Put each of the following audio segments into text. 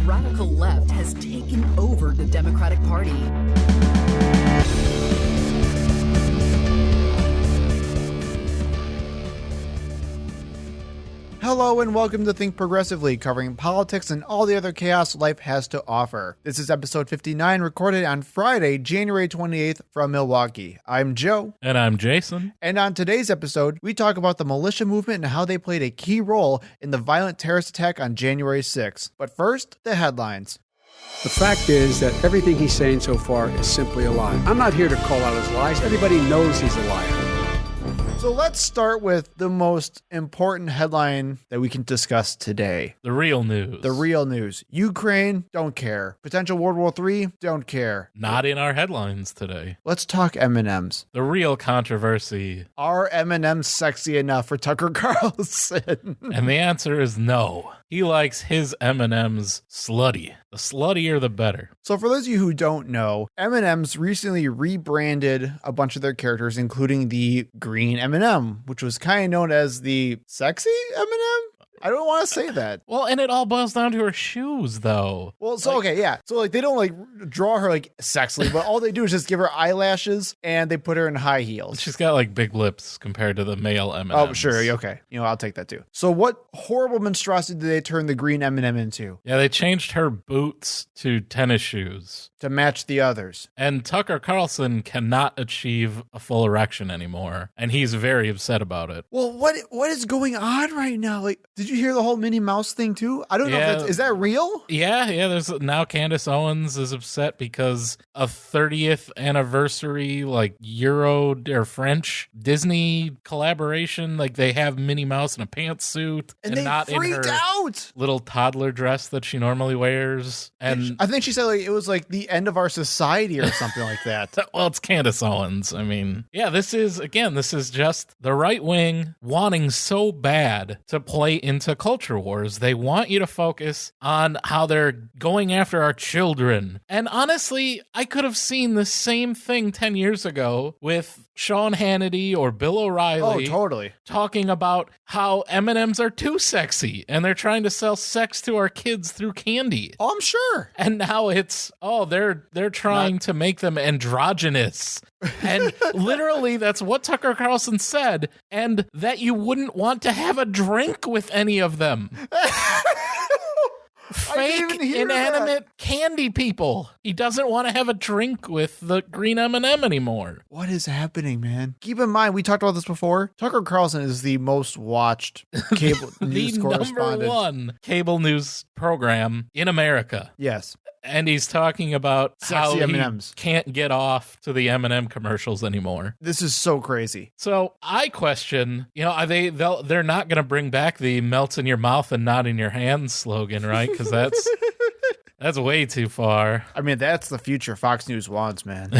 radical left has taken over the Democratic Party. Hello and welcome to Think Progressively, covering politics and all the other chaos life has to offer. This is episode 59, recorded on Friday, January 28th from Milwaukee. I'm Joe. And I'm Jason. And on today's episode, we talk about the militia movement and how they played a key role in the violent terrorist attack on January 6th. But first, the headlines. The fact is that everything he's saying so far is simply a lie. I'm not here to call out his lies. Everybody knows he's a liar. So let's start with the most important headline that we can discuss today. The real news. The real news. Ukraine, don't care. Potential World War III, don't care. Not in our headlines today. Let's talk M&Ms. The real controversy. Are M&Ms sexy enough for Tucker Carlson? And the answer is no. He likes his M&Ms slutty. The sluttier, the better. So for those of you who don't know, M&M's recently rebranded a bunch of their characters, including the green M&M, which was kind of known as the sexy M&M. I don't want to say that. Well, and it all boils down to her shoes, though. Well, so, okay, yeah. So, like, they don't, like, draw her, like, sexily, but all they do is just give her eyelashes, and they put her in high heels. She's got, like, big lips compared to the male M&Ms. Oh, sure, okay. You know, I'll take that, too. So what horrible monstrosity did they turn the green M&M into? Yeah, they changed her boots to tennis shoes. To match the others. And Tucker Carlson cannot achieve a full erection anymore, and he's very upset about it. Well, what is going on right now? Like, did you hear the whole Minnie Mouse thing too? I don't know if is that real? Yeah. There's now Candace Owens is upset because a 30th anniversary like Euro or French Disney collaboration, like they have Minnie Mouse in a pantsuit and they not in her out. Little toddler dress that she normally wears. And I think she said like it was like the end of our society or something like that. Well, it's Candace Owens. I mean, yeah, this is just the right wing wanting so bad to play into culture wars. They want you to focus on how they're going after our children. And honestly, I could have seen the same thing 10 years ago with Sean Hannity or Bill O'Reilly. Oh, totally. Talking about how M&Ms are too sexy and they're trying to sell sex to our kids through candy. Oh, I'm sure. And now it's, they're trying to make them androgynous. And literally, that's what Tucker Carlson said, and that you wouldn't want to have a drink with any of them. Fake, inanimate candy people. He doesn't want to have a drink with the green M&M anymore. What is happening, man? Keep in mind, we talked about this before. Tucker Carlson is the most watched cable news correspondent. The number one cable news program in America. Yes. And he's talking about how M&Ms. He can't get off to the M&M commercials anymore. This is so crazy. So I question, they're not going to bring back the melts in your mouth and not in your hands slogan, right? Because that's way too far. I mean, that's the future Fox News wants, man.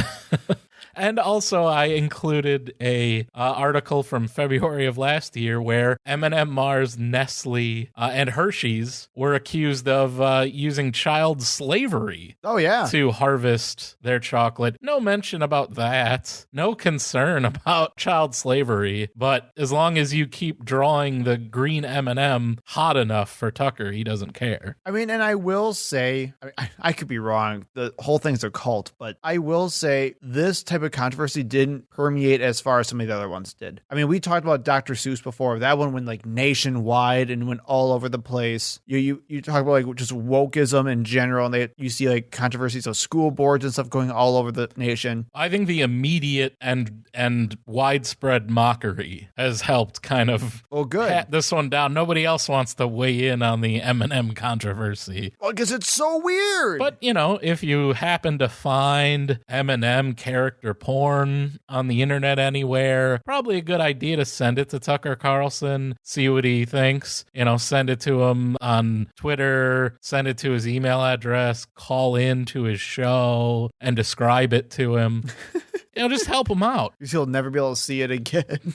And also, I included a article from February of last year where M&M, Mars, Nestle, and Hershey's were accused of using child slavery. Oh, yeah. To harvest their chocolate. No mention about that. No concern about child slavery. But as long as you keep drawing the green M&M hot enough for Tucker, he doesn't care. I mean, and I will say, I could be wrong. The whole thing's a cult, but I will say this type of controversy didn't permeate as far as some of the other ones did. I mean, we talked about Dr. Seuss before. That one went like nationwide and went all over the place. You talk about like just wokeism in general, and you see like controversies of school boards and stuff going all over the nation. I think the immediate and widespread mockery has helped kind of pat this one down. Nobody else wants to weigh in on the M&M controversy. Well, because it's so weird. But, if you happen to find M&M character porn on the internet anywhere, probably a good idea to send it to Tucker Carlson, see what he thinks. Send it to him on Twitter, send it to his email address, call in to his show and describe it to him. Just help him out. Because he'll never be able to see it again.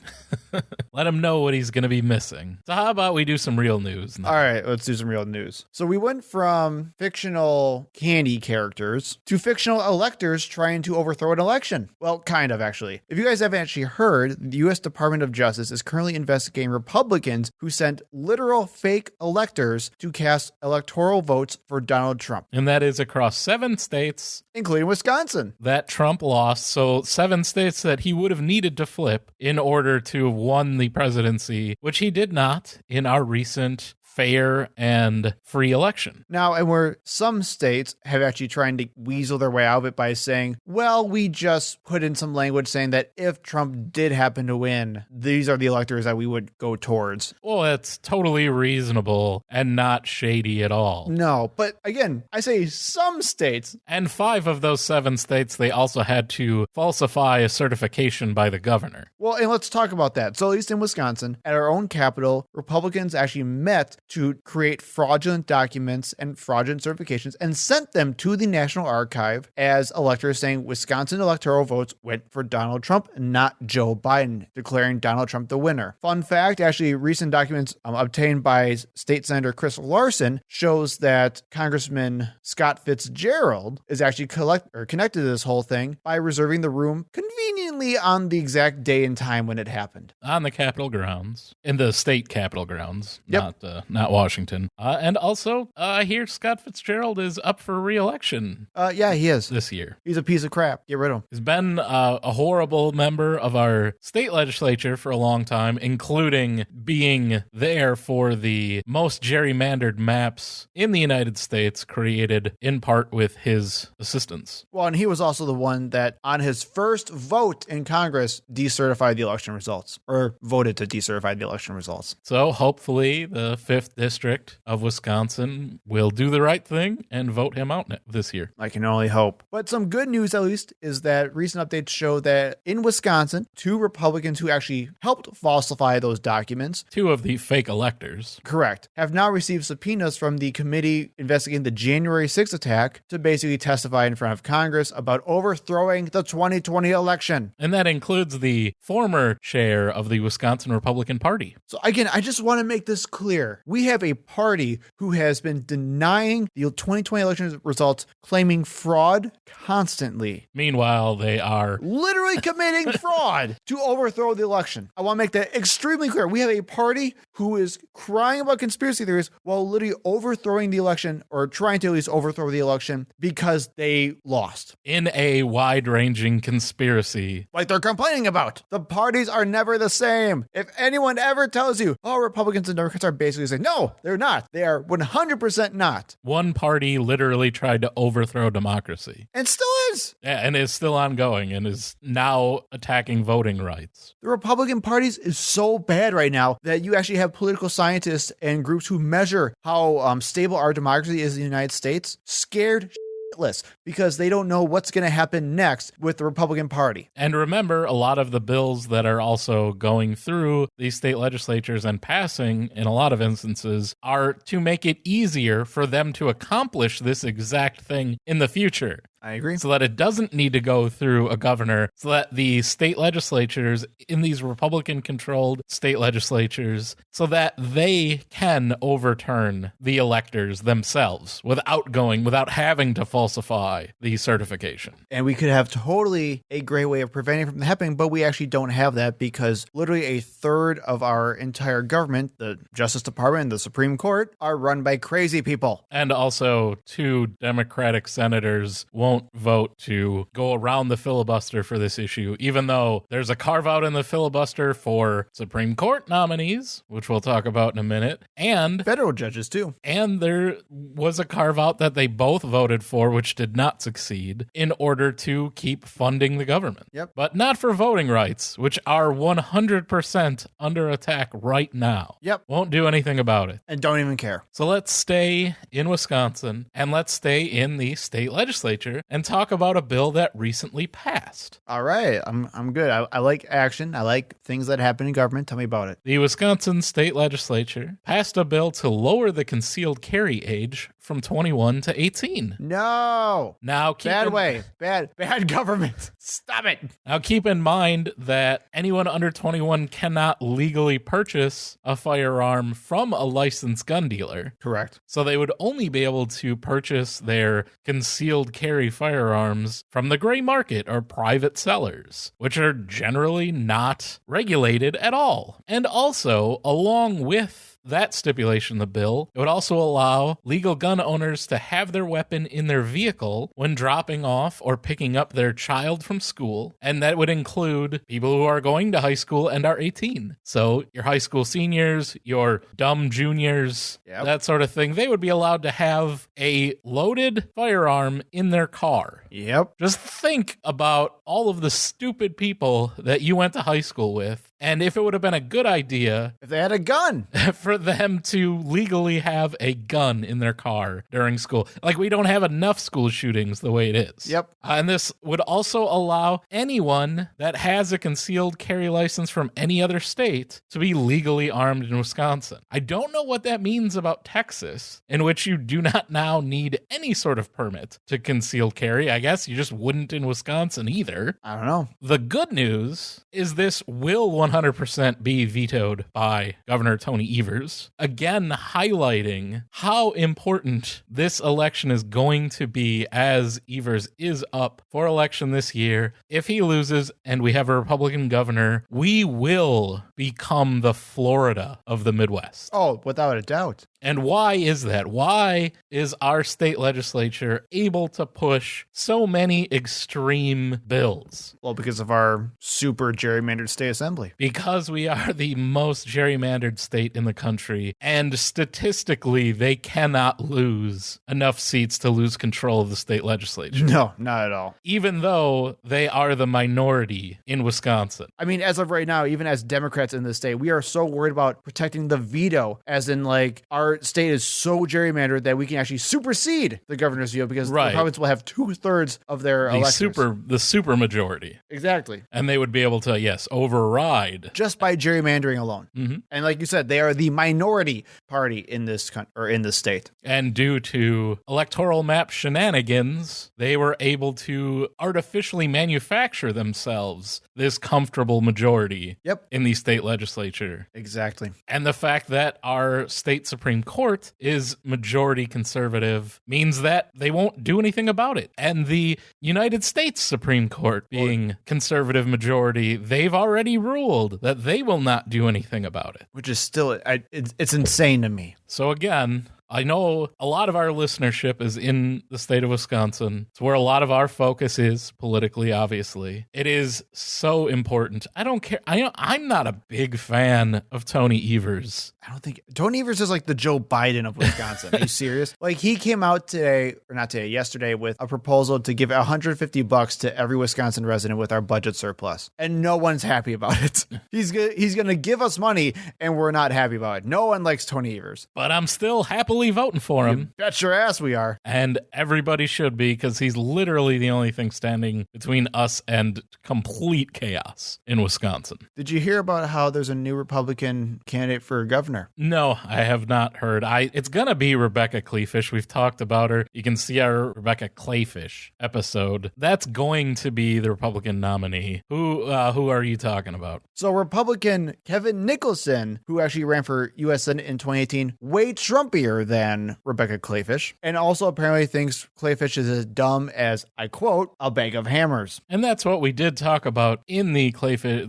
Let him know what he's going to be missing. So how about we do some real news now? All right, let's do some real news. So we went from fictional candy characters to fictional electors trying to overthrow an election. Well, kind of, actually. If you guys haven't actually heard, the U.S. Department of Justice is currently investigating Republicans who sent literal fake electors to cast electoral votes for Donald Trump. And that is across 7 states, including Wisconsin, that Trump lost. So 7 states that he would have needed to flip in order to have won the presidency, which he did not in our recent fair and free election. Now, and where some states have actually trying to weasel their way out of it by saying, well, we just put in some language saying that if Trump did happen to win, these are the electors that we would go towards. Well, that's totally reasonable and not shady at all. No, but again, I say some states. And 5 of those 7 states, they also had to falsify a certification by the governor. Well, and let's talk about that. So at least in Wisconsin, at our own capital, Republicans actually met to create fraudulent documents and fraudulent certifications and sent them to the National Archive as electors saying Wisconsin electoral votes went for Donald Trump, not Joe Biden, declaring Donald Trump the winner. Fun fact, actually, recent documents obtained by State Senator Chris Larson shows that Congressman Scott Fitzgerald is actually connected to this whole thing by reserving the room conveniently on the exact day and time when it happened. On the Capitol grounds, in the state Capitol grounds, Yep. not Washington. And also, I hear Scott Fitzgerald is up for re-election. Yeah, he is. This year. He's a piece of crap. Get rid of him. He's been a horrible member of our state legislature for a long time, including being there for the most gerrymandered maps in the United States, created in part with his assistance. Well, and he was also the one that, on his first vote in Congress, decertified the election results, or voted to decertify the election results. So hopefully the 5th District of Wisconsin will do the right thing and vote him out this year. I can only hope. But some good news, at least, is that recent updates show that in Wisconsin, 2 Republicans who actually helped falsify those documents, 2 of the fake electors, correct, have now received subpoenas from the committee investigating the January 6th attack to basically testify in front of Congress about overthrowing the 2020 election. And that includes the former chair of the Wisconsin Republican Party. So again, I just want to make this clear. We have a party who has been denying the 2020 election results, claiming fraud constantly. Meanwhile, they are literally committing fraud to overthrow the election. I want to make that extremely clear. We have a party who is crying about conspiracy theories while literally overthrowing the election, or trying to at least overthrow the election, because they lost. in a wide-ranging conspiracy. Like they're complaining about. The parties are never the same. If anyone ever tells you, oh, Republicans and Democrats are basically saying, no, they're not. They are 100% not. One party literally tried to overthrow democracy. And still is. Yeah, and is still ongoing and is now attacking voting rights. The Republican parties is so bad right now that you actually have political scientists and groups who measure how stable our democracy is in the United States scared shitless because they don't know what's going to happen next with the Republican Party. And remember, a lot of the bills that are also going through these state legislatures and passing in a lot of instances are to make it easier for them to accomplish this exact thing in the future. I agree. So that it doesn't need to go through a governor, so that the state legislatures in these Republican-controlled state legislatures, so that they can overturn the electors themselves without having to falsify the certification. And we could have totally a great way of preventing it from happening, but we actually don't have that because literally a third of our entire government, the Justice Department and the Supreme Court, are run by crazy people. And also, 2 Democratic senators won't vote to go around the filibuster for this issue, even though there's a carve-out in the filibuster for Supreme Court nominees, which we'll talk about in a minute, and federal judges too. And there was a carve-out that they both voted for, which did not succeed, in order to keep funding the government. Yep. But not for voting rights, which are 100% under attack right now. Yep. Won't do anything about it. And don't even care. So let's stay in Wisconsin, and let's stay in the state legislature and talk about a bill that recently passed. All right. I'm good. I like action. I like things that happen in government. Tell me about it. The Wisconsin state legislature passed a bill to lower the concealed carry age from 21 to 18. No. Now, Bad way. Bad government. Stop it. Now, keep in mind that anyone under 21 cannot legally purchase a firearm from a licensed gun dealer. Correct. So they would only be able to purchase their concealed carry firearms from the gray market or private sellers, which are generally not regulated at all. And also, along with that stipulation in the bill, it would also allow legal gun owners to have their weapon in their vehicle when dropping off or picking up their child from school, and that would include people who are going to high school and are 18. So your high school seniors, your dumb juniors, that sort of thing, they would be allowed to have a loaded firearm in their car. Yep. Just think about all of the stupid people that you went to high school with, and if it would have been a good idea if they had a gun for them to legally have a gun in their car during school. Like, we don't have enough school shootings the way it is. Yep. And this would also allow anyone that has a concealed carry license from any other state to be legally armed in Wisconsin. I don't know what that means about Texas, in which you do not now need any sort of permit to conceal carry. I guess you just wouldn't in Wisconsin either. I don't know. The good news is this will 100% be vetoed by Governor Tony Evers, again highlighting how important this election is going to be, as Evers is up for election this year. If he loses and we have a Republican governor, we will become the Florida of the Midwest. Oh, without a doubt. And why is that? Why is our state legislature able to push so many extreme bills? Well, because of our super gerrymandered state assembly. Because we are the most gerrymandered state in the country, and statistically, they cannot lose enough seats to lose control of the state legislature. No, not at all. Even though they are the minority in Wisconsin. I mean, as of right now, even as Democrats in the state, we are so worried about protecting the veto, as in, like, our state is so gerrymandered that we can actually supersede the governor's veto because the Republicans will have 2/3 of their electors. The super majority. Exactly. And they would be able to, yes, override. Just by gerrymandering alone. Mm-hmm. And like you said, they are the minority party in this in this state. And due to electoral map shenanigans, they were able to artificially manufacture themselves this comfortable majority in the state legislature. Exactly. And the fact that our state Supreme Court is majority conservative means that they won't do anything about it. And the United States Supreme Court, being conservative majority, they've already ruled that they will not do anything about it. Which is still, it's insane to me. So again, I know a lot of our listenership is in the state of Wisconsin. It's where a lot of our focus is politically, obviously. It is so important. I don't care. I'm not a big fan of Tony Evers. I don't think Tony Evers is like the Joe Biden of Wisconsin. Are you serious? Like, he came out yesterday with a proposal to give $150 to every Wisconsin resident with our budget surplus. And no one's happy about it. He's going to give us money and we're not happy about it. No one likes Tony Evers. But I'm still happily voting for him. You bet your ass we are. And everybody should be, because he's literally the only thing standing between us and complete chaos in Wisconsin. Did you hear about how there's a new Republican candidate for governor? No, I have not heard. It's going to be Rebecca Kleefisch. We've talked about her. You can see our Rebecca Kleefisch episode. That's going to be the Republican nominee. Who are you talking about? So Republican Kevin Nicholson, who actually ran for U.S. Senate in 2018, way Trumpier than Rebecca Kleefisch, and also apparently thinks Kleefisch is as dumb as, I quote, a bag of hammers. And that's what we did talk about in the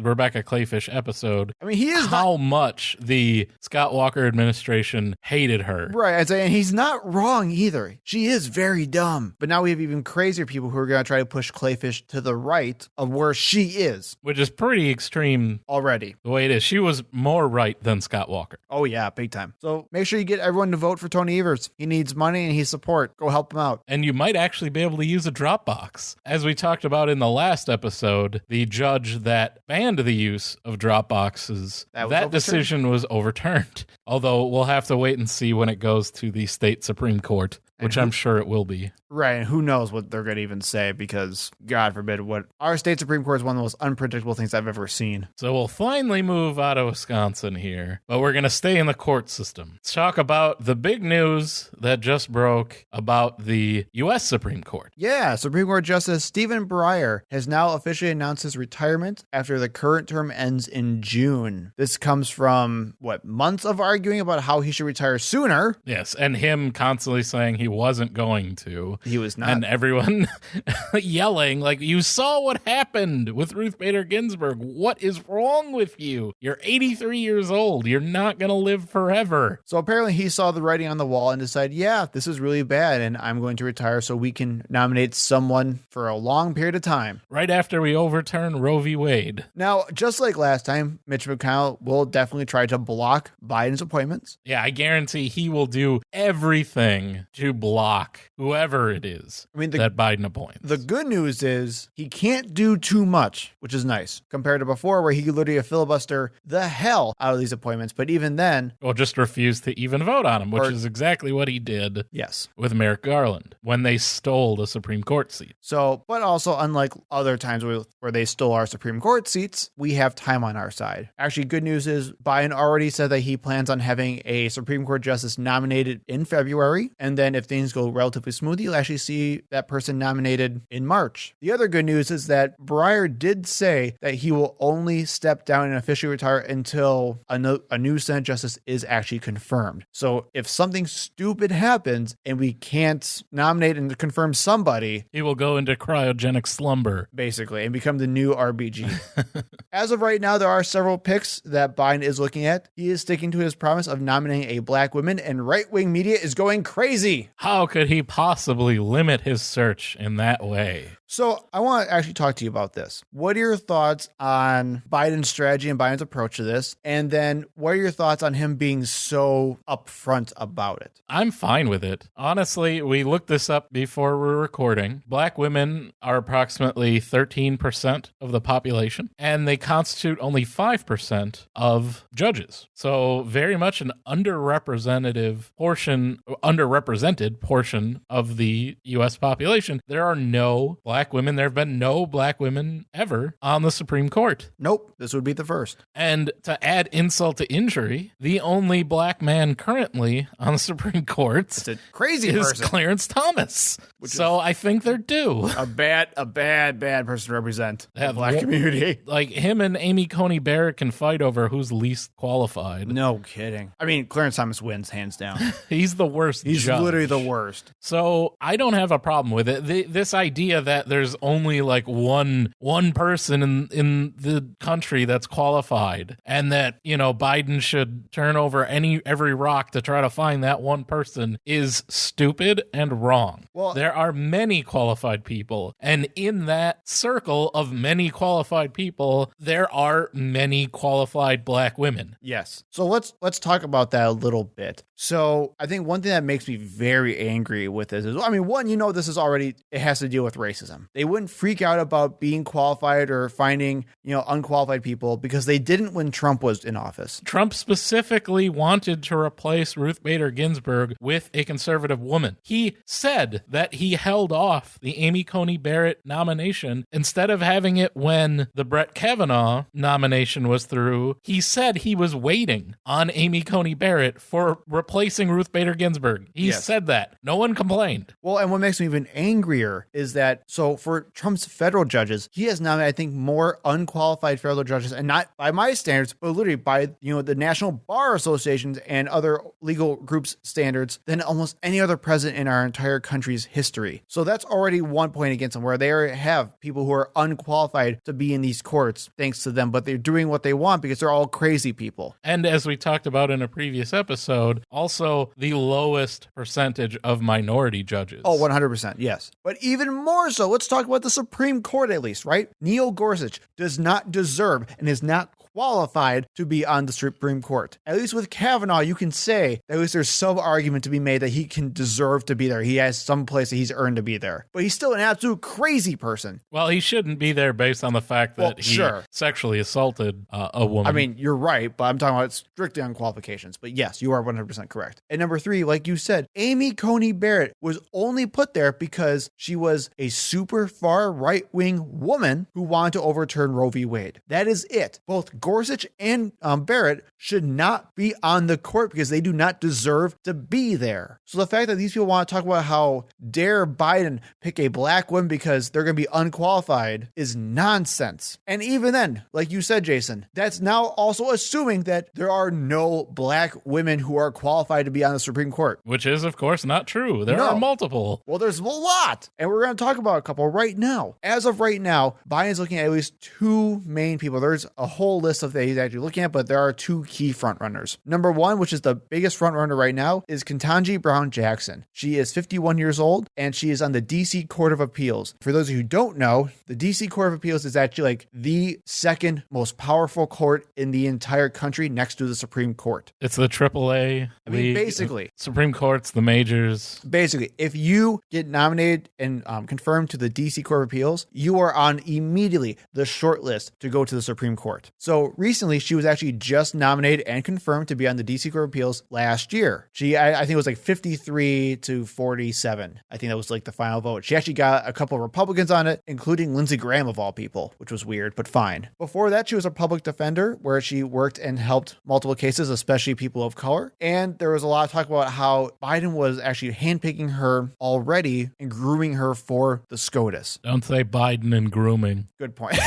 Rebecca Kleefisch episode. I mean, he is how much the Scott Walker administration hated her. Right, and he's not wrong either. She is very dumb. But now we have even crazier people who are going to try to push Kleefisch to the right of where she is. Which is pretty extreme already. The way it is. She was more right than Scott Walker. Oh yeah, big time. So make sure you get everyone to vote for Tony Evers. He needs money and he needs support. Go help him out. And you might actually be able to use a Dropbox. As we talked about in the last episode, the judge that banned the use of Dropboxes, that decision was overturned. Although we'll have to wait and see when it goes to the state Supreme Court which I'm sure it will be. Right, and who knows what they're going to even say, because, God forbid, what our state Supreme Court is one of the most unpredictable things I've ever seen. So we'll finally move out of Wisconsin here, but we're going to stay in the court system. Let's talk about the big news that just broke about the U.S. Supreme Court. Yeah, Supreme Court Justice Stephen Breyer has now officially announced his retirement after the current term ends in June. This comes from, months of arguing about how he should retire sooner. Yes, and him constantly saying he wasn't going to. He was not. And everyone yelling, like, you saw what happened with Ruth Bader Ginsburg. What is wrong with you? You're 83 years old. You're not going to live forever. So apparently he saw the writing on the wall and decided, yeah, this is really bad, and I'm going to retire so we can nominate someone for a long period of time. Right after we overturn Roe v. Wade. Now, just like last time, Mitch McConnell will definitely try to block Biden's appointments. Yeah, I guarantee he will do everything to block whoever it is that Biden appoints. The good news is he can't do too much, which is nice, compared to before where he could literally filibuster the hell out of these appointments. But even then... Or just refuse to even vote on them, which is exactly what he did with Merrick Garland when they stole the Supreme Court seat. So, but also, unlike other times where they stole our Supreme Court seats, we have time on our side. Actually, good news is Biden already said that he plans on having a Supreme Court justice nominated in February. And then if things go relatively smooth, you'll actually see that person nominated in March. The other good news is that Breyer did say that he will only step down and officially retire until a new Senate justice is actually confirmed. So if something stupid happens and we can't nominate and confirm somebody, he will go into cryogenic slumber, basically, and become the new RBG. As of right now, there are several picks that Biden is looking at. He is sticking to his promise of nominating a black woman, and right-wing media is going crazy. How could he possibly limit his search in that way? So I want to actually talk to you about this. What are your thoughts on Biden's strategy and Biden's approach to this? And then what are your thoughts on him being so upfront about it? I'm fine with it. Honestly, we looked this up before we were recording. Black women are approximately 13% of the population, and they constitute only 5% of judges. So very much an underrepresented portion of the U.S. population. There are no black women. There have been no black women ever on the Supreme Court. Nope. This would be the first. And to add insult to injury, the only black man currently on the Supreme Court is Clarence Thomas. So I think they're due. A bad person to represent the black community. Like him and Amy Coney Barrett can fight over who's least qualified. No kidding. I mean, Clarence Thomas wins hands down. He's the worst. He's judge. Literally the worst. So I don't have a problem with it. This idea that there's only like one person in the country that's qualified, and that, you know, Biden should turn over every rock to try to find that one person is stupid and wrong. Well, there are many qualified people, and in that circle of many qualified people, there are many qualified black women. Yes. So let's talk about that a little bit. So I think one thing that makes me very angry with this is, I mean, one, you know, this is already, it has to deal with racism. They wouldn't freak out about being qualified or finding, you know, unqualified people because they didn't when Trump was in office. Trump specifically wanted to replace Ruth Bader Ginsburg with a conservative woman. He said that he held off the Amy Coney Barrett nomination instead of having it when the Brett Kavanaugh nomination was through. He said he was waiting on Amy Coney Barrett for replacing Ruth Bader Ginsburg. He said that. No one complained. Well, and what makes me even angrier is that, so for Trump's federal judges, he has nominated, I think, more unqualified federal judges, and not by my standards, but literally by, you know, the National Bar Associations and other legal groups' standards than almost any other president in our entire country's history. So that's already one point against them, where they have people who are unqualified to be in these courts thanks to them, but they're doing what they want because they're all crazy people. And as we talked about in a previous episode, also the lowest percentage of minority judges. Oh, 100%, yes. But even more so, let's talk about the Supreme Court at least, right? Neil Gorsuch does not deserve and is not qualified to be on the Supreme Court. At least with Kavanaugh, you can say at least there's some argument to be made that he can deserve to be there. He has some place that he's earned to be there. But he's still an absolute crazy person. Well, he shouldn't be there based on the fact that he sexually assaulted a woman. I mean, you're right, but I'm talking about strictly on qualifications. But yes, you are 100% correct. And number 3, like you said, Amy Coney Barrett was only put there because she was a super far right-wing woman who wanted to overturn Roe v. Wade. That is it. Both Gorsuch and Barrett should not be on the court because they do not deserve to be there. So the fact that these people want to talk about how dare Biden pick a black woman because they're going to be unqualified is nonsense. And even then, like you said, Jason, that's now also assuming that there are no black women who are qualified to be on the Supreme Court. Which is, of course, not true. There are multiple. Well, there's a lot. And we're going to talk about a couple right now. As of right now, Biden's looking at least 2 main people. There's a whole list of that he's actually looking at, but there are 2 key frontrunners. Number 1, which is the biggest frontrunner right now, is Ketanji Brown Jackson. She is 51 years old, and she is on the D.C. Court of Appeals. For those of you who don't know, the D.C. Court of Appeals is actually like the second most powerful court in the entire country next to the Supreme Court. It's the AAA. I mean, basically. Supreme Court's the majors. Basically, if you get nominated and confirmed to the D.C. Court of Appeals, you are on immediately the short list to go to the Supreme Court. So recently, she was actually just nominated and confirmed to be on the D.C. Court of Appeals last year. I think it was like 53 to 47. I think that was like the final vote. She actually got a couple of Republicans on it, including Lindsey Graham of all people, which was weird, but fine. Before that, she was a public defender where she worked and helped multiple cases, especially people of color. And there was a lot of talk about how Biden was actually handpicking her already and grooming her for the SCOTUS. Don't say Biden and grooming. Good point.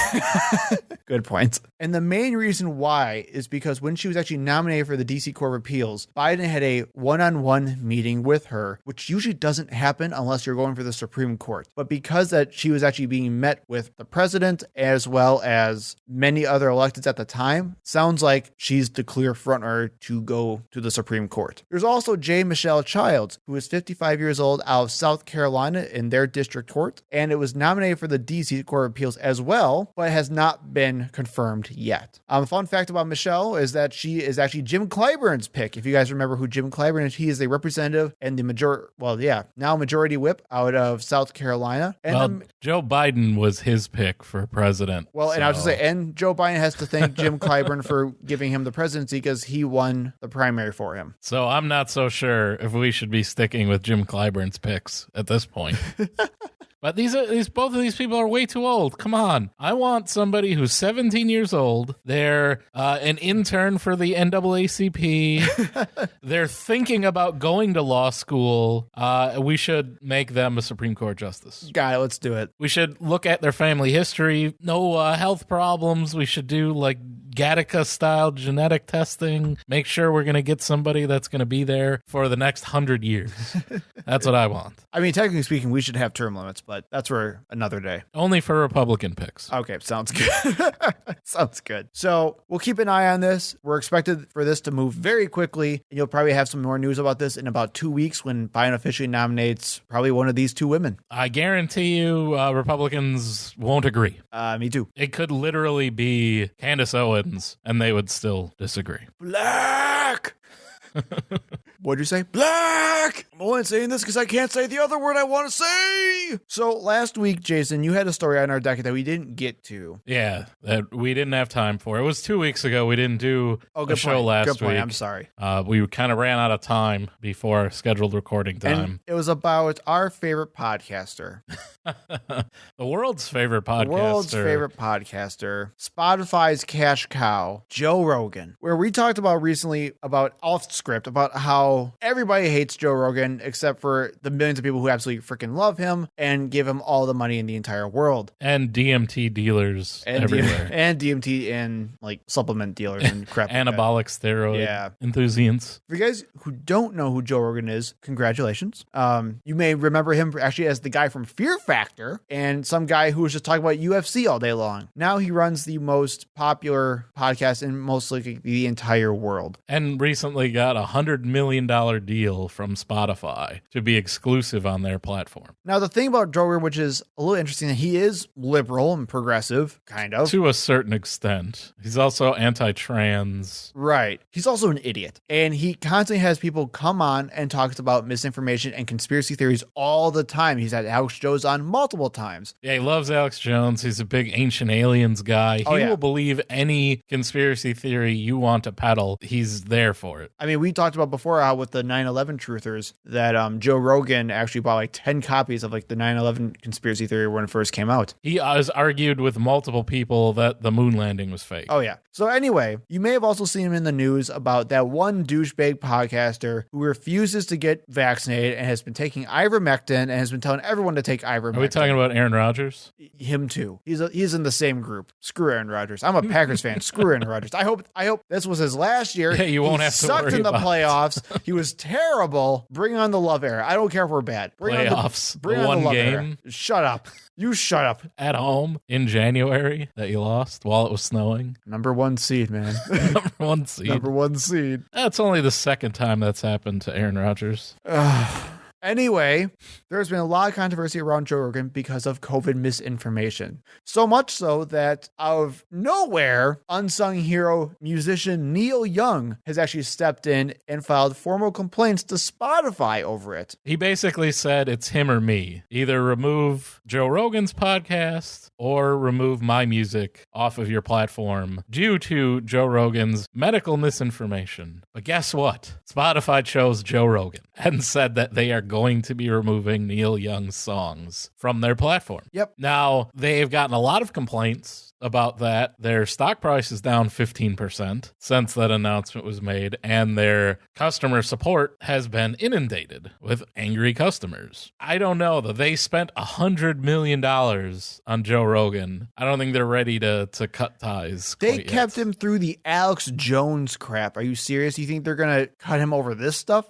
Good point. And the main reason why is because when she was actually nominated for the DC Court of Appeals, Biden had a one-on-one meeting with her, which usually doesn't happen unless you're going for the Supreme Court. But because that she was actually being met with the president as well as many other electeds at the time, sounds like she's the clear frontrunner to go to the Supreme Court. There's also J. Michelle Childs, who is 55 years old out of South Carolina in their district court, and it was nominated for the DC Court of Appeals as well, but has not been confirmed yet. Fun fact about Michelle is that she is actually Jim Clyburn's pick. If you guys remember who Jim Clyburn is, he is a representative and the majority whip out of South Carolina. And Joe Biden was his pick for president. Well, and I was going to say, and Joe Biden has to thank Jim Clyburn for giving him the presidency because he won the primary for him. So I'm not so sure if we should be sticking with Jim Clyburn's picks at this point. But both of these people are way too old. Come on. I want somebody who's 17 years old. They're an intern for the NAACP. They're thinking about going to law school. We should make them a Supreme Court justice. Got it. Let's do it. We should look at their family history. No health problems. We should do like Gattaca-style genetic testing. Make sure we're going to get somebody that's going to be there for the next 100 years. That's what I want. I mean, technically speaking, we should have term limits, but that's for another day. Only for Republican picks. Okay, sounds good. Sounds good. So we'll keep an eye on this. We're expected for this to move very quickly, and you'll probably have some more news about this in about 2 weeks when Biden officially nominates probably one of these 2 women. I guarantee you Republicans won't agree. Me too. It could literally be Candace Owens, and they would still disagree. Black! What'd you say? Black! I'm only saying this because I can't say the other word I want to say. So last week, Jason, you had a story on our docket that we didn't get to. Yeah, that we didn't have time for. It was 2 weeks ago. We didn't do a show last week. I'm sorry. We kind of ran out of time before our scheduled recording time. And it was about our favorite podcaster. The world's favorite podcaster. Spotify's cash cow, Joe Rogan, where we talked about recently about off script, about how everybody hates Joe Rogan except for the millions of people who absolutely freaking love him and give him all the money in the entire world. And DMT dealers everywhere. And DMT and like supplement dealers and crap. Anabolic steroid enthusiasts. For you guys who don't know who Joe Rogan is, congratulations. You may remember him actually as the guy from Fear Factor and some guy who was just talking about UFC all day long. Now he runs the most popular podcast in mostly the entire world. And recently got $100 million million deal from Spotify to be exclusive on their platform. Now, the thing about Joe Rogan, which is a little interesting, he is liberal and progressive, kind of. To a certain extent. He's also anti-trans. Right. He's also an idiot. And he constantly has people come on and talks about misinformation and conspiracy theories all the time. He's had Alex Jones on multiple times. Yeah, he loves Alex Jones. He's a big Ancient Aliens guy. He will believe any conspiracy theory you want to peddle. He's there for it. I mean, we talked about before how with the 9/11 truthers that Joe Rogan actually bought like 10 copies of like the 9/11 conspiracy theory when it first came out. He has argued with multiple people that the moon landing was fake. Oh, yeah. So anyway, you may have also seen him in the news about that one douchebag podcaster who refuses to get vaccinated and has been taking ivermectin and has been telling everyone to take ivermectin. Are we talking about Aaron Rodgers? Him too. He's in the same group. Screw Aaron Rodgers. I'm a Packers fan. Screw Aaron Rodgers. I hope this was his last year. Yeah, you won't have to worry sucked in the about playoffs. He was terrible. Bring on the love era. I don't care if we're bad. Bring playoffs. On bring the on one the love game. Era. Shut up. You shut up. At home in January that you lost while it was snowing. Number 1 seed, man. Number 1 seed. Number 1 seed. That's only the second time that's happened to Aaron Rodgers. Anyway, there's been a lot of controversy around Joe Rogan because of COVID misinformation. So much so that out of nowhere, unsung hero musician Neil Young has actually stepped in and filed formal complaints to Spotify over it. He basically said it's him or me. Either remove Joe Rogan's podcast or remove my music off of your platform due to Joe Rogan's medical misinformation. But guess what? Spotify chose Joe Rogan and said that they are going to be removing Neil Young's songs from their platform. Yep. Now, they've gotten a lot of complaints about that. Their stock price is down 15% since that announcement was made, and their customer support has been inundated with angry customers. I don't know, though. They spent $100 million on Joe Rogan. I don't think they're ready to cut ties. They kept him through the Alex Jones crap. Are you serious? You think they're going to cut him over this stuff?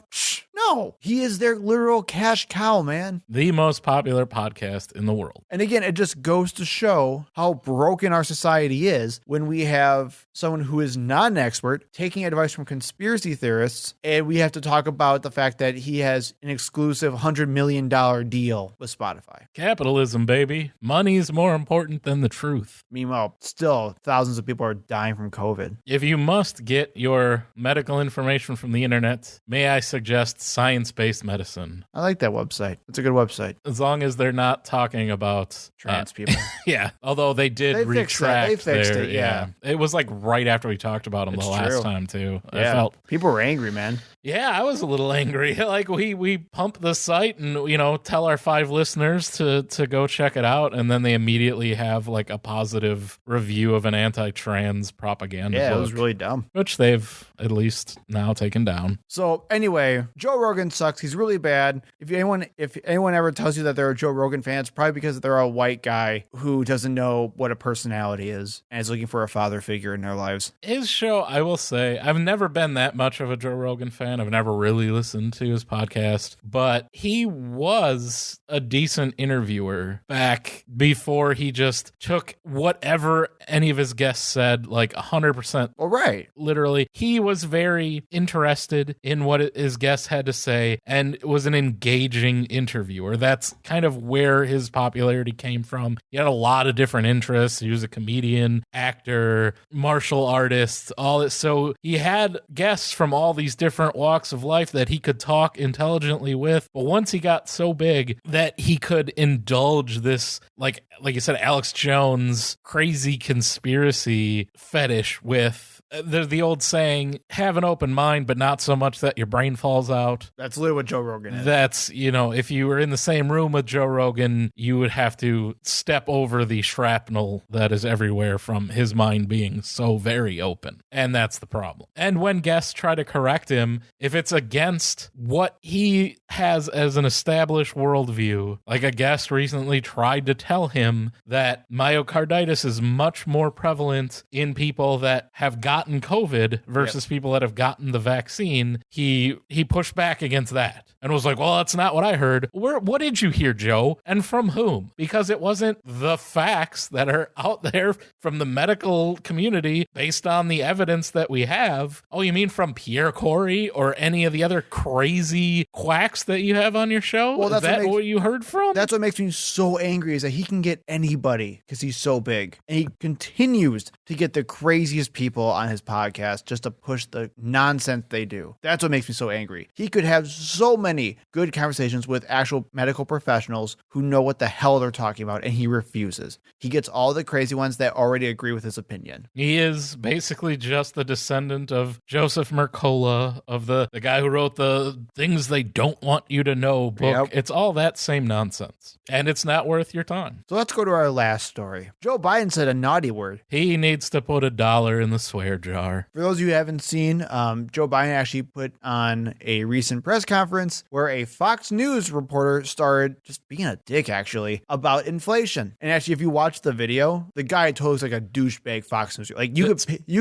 No. He is their literal cash cow, man. The most popular podcast in the world. And again, it just goes to show how broken our society is when we have someone who is not an expert taking advice from conspiracy theorists, and we have to talk about the fact that he has an exclusive $100 million deal with Spotify. Capitalism, baby. Money's more important than the truth. Meanwhile, still thousands of people are dying from COVID. If you must get your medical information from the internet, may I suggest science-based medicine? I like that website. It's a good website. As long as they're not talking about trans people. Yeah. Although they did retract. They fixed it, yeah. It was like right after we talked about them the last time too. Yeah. I felt people were angry, man. Yeah, I was a little angry. Like we pump the site and tell our 5 listeners to go check it out, and then they immediately have like a positive review of an anti-trans propaganda book, it was really dumb. which they've at least now taken down. So anyway, Joe Rogan sucks. He's really bad. If anyone ever tells you that they're a Joe Rogan fan, it's probably because they're a white guy who doesn't know what a personality is and is looking for a father figure in their lives. His show, I will say, I've never been that much of a Joe Rogan fan. I've never really listened to his podcast, but he was a decent interviewer back before he just took whatever any of his guests said, like 100%. Well, right. Literally, he was very interested in what his guests had to say and was an engaging interviewer. That's kind of where his popularity came from. He had a lot of different interests. He was a comedian, actor, martial artist, all that. So he had guests from all these different walks of life that he could talk intelligently with. But once he got so big that he could indulge this, like you said, Alex Jones crazy conspiracy fetish with, there's the old saying, have an open mind, but not so much that your brain falls out. That's literally what Joe Rogan is. That's, if you were in the same room with Joe Rogan, you would have to step over the shrapnel that is everywhere from his mind being so very open. And that's the problem. And when guests try to correct him, if it's against what he has as an established worldview, like a guest recently tried to tell him that myocarditis is much more prevalent in people that have gotten COVID versus people that have gotten the vaccine, he pushed back against that and was like, well, that's not what I heard. What did you hear, Joe? And from whom? Because it wasn't the facts that are out there from the medical community based on the evidence that we have. Oh, you mean from Pierre Corey or any of the other crazy quacks that you have on your show? Well, is that what you heard from? That's what makes me so angry is that he can get anybody because he's so big. And he continues to get the craziest people on his podcast just to push the nonsense they do. That's what makes me so angry. He could have so many good conversations with actual medical professionals who know what the hell they're talking about, and he refuses. He gets all the crazy ones that already agree with his opinion. He is basically just the descendant of Joseph Mercola, of the guy who wrote the Things They Don't Want You to Know book. Yep. It's all that same nonsense, and it's not worth your time. So let's go to our last story. Joe Biden said a naughty word. He needs to put $1 in the swear jar. For those of you who haven't seen, Joe Biden actually put on a recent press conference where a Fox News reporter started just being a dick, actually, about inflation. And actually, if you watch the video, the guy totally looks like a douchebag Fox News. Like, you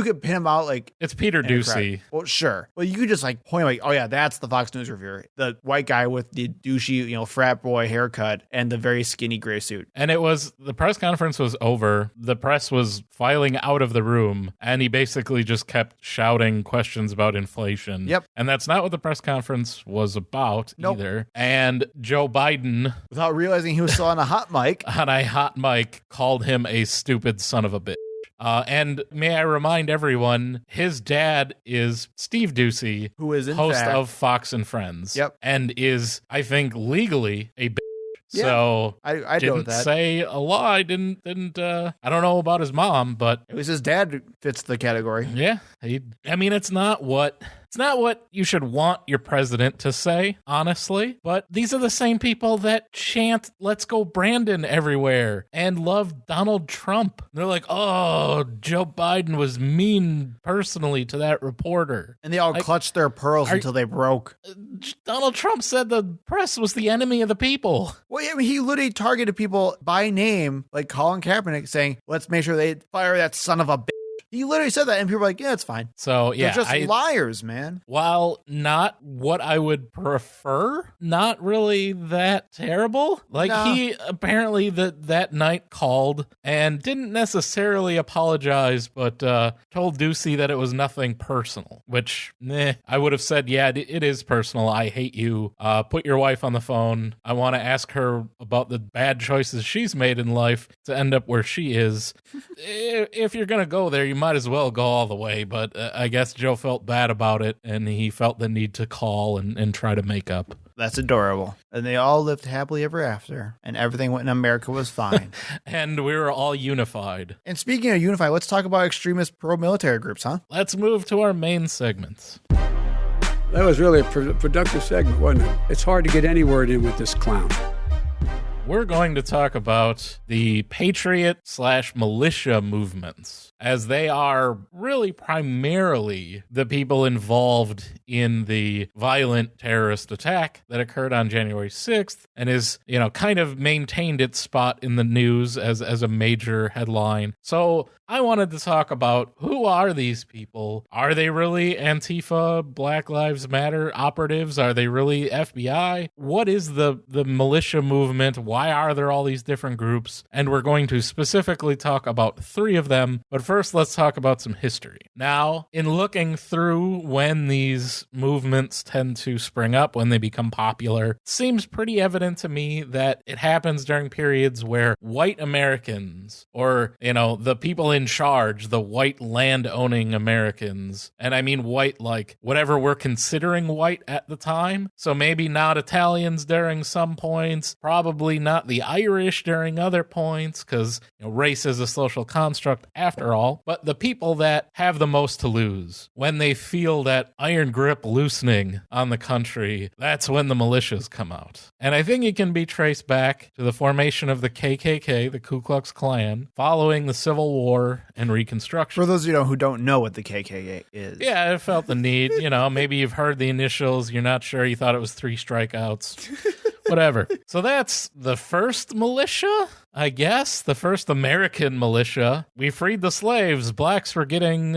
could pin him out like... It's Peter Doocy. Well, sure. Well, you could just like point like, oh yeah, that's the Fox News reviewer. The white guy with the douchey, frat boy haircut and the very skinny gray suit. And the press conference was over. The press was filing out of the room, and he basically just kept shouting questions about inflation. Yep. And that's not what the press conference was about either. And Joe Biden, without realizing he was still on a hot mic, called him a stupid son of a bitch. And may I remind everyone, his dad is Steve Doocy, who is host of Fox and Friends. Yep. And is, I think, legally a bitch. Yeah, So I didn't know that. say a lie. Didn't. I don't know about his mom, but at least his dad fits the category. Yeah, it's not what you should want your president to say, honestly. But these are the same people that chant "Let's go Brandon" everywhere and love Donald Trump. They're like, "Oh, Joe Biden was mean personally to that reporter," and they all clutched their pearls until they broke. Donald Trump said the press was the enemy of the people. Well, yeah, I mean, he literally targeted people by name, like Colin Kaepernick, saying, "Let's make sure they fire that son of a bitch." He literally said that, and people were like, yeah, it's fine. So, yeah. They're just liars, man. While not what I would prefer, not really that terrible. Like, he apparently that night called and didn't necessarily apologize, but told Doocy that it was nothing personal, which, I would have said, yeah, it is personal. I hate you. Put your wife on the phone. I want to ask her about the bad choices she's made in life to end up where she is. If you're going to go there, you might as well go all the way, but I guess Joe felt bad about it, and he felt the need to call and try to make up. That's adorable. And they all lived happily ever after, and everything in America was fine. And we were all unified. And speaking of unified, let's talk about extremist pro-military groups, huh? Let's move to our main segments. That was really a productive segment, wasn't it? It's hard to get any word in with this clown. We're going to talk about the Patriot / militia movements, as they are really primarily the people involved in the violent terrorist attack that occurred on January 6th and is, kind of maintained its spot in the news as a major headline. So I wanted to talk about, who are these people? Are they really Antifa, Black Lives Matter operatives? Are they really FBI? What is the militia movement? Why are there all these different groups? And we're going to specifically talk about 3 of them. But first, let's talk about some history. Now, in looking through when these movements tend to spring up, when they become popular, it seems pretty evident to me that it happens during periods where white Americans, or, the people in charge, the white land-owning Americans, and I mean white like whatever we're considering white at the time, so maybe not Italians during some points, probably not the Irish during other points, because race is a social construct after all, but the people that have the most to lose, when they feel that iron grip loosening on the country, that's when the militias come out. And I think it can be traced back to the formation of the KKK, the Ku Klux Klan, following the Civil War and Reconstruction. For those of you who don't know what the KKK is. Yeah, I felt the need. Maybe you've heard the initials, you're not sure, you thought it was 3 strikeouts. Whatever. So that's the first militia. I guess, the first American militia. We freed the slaves. Blacks were getting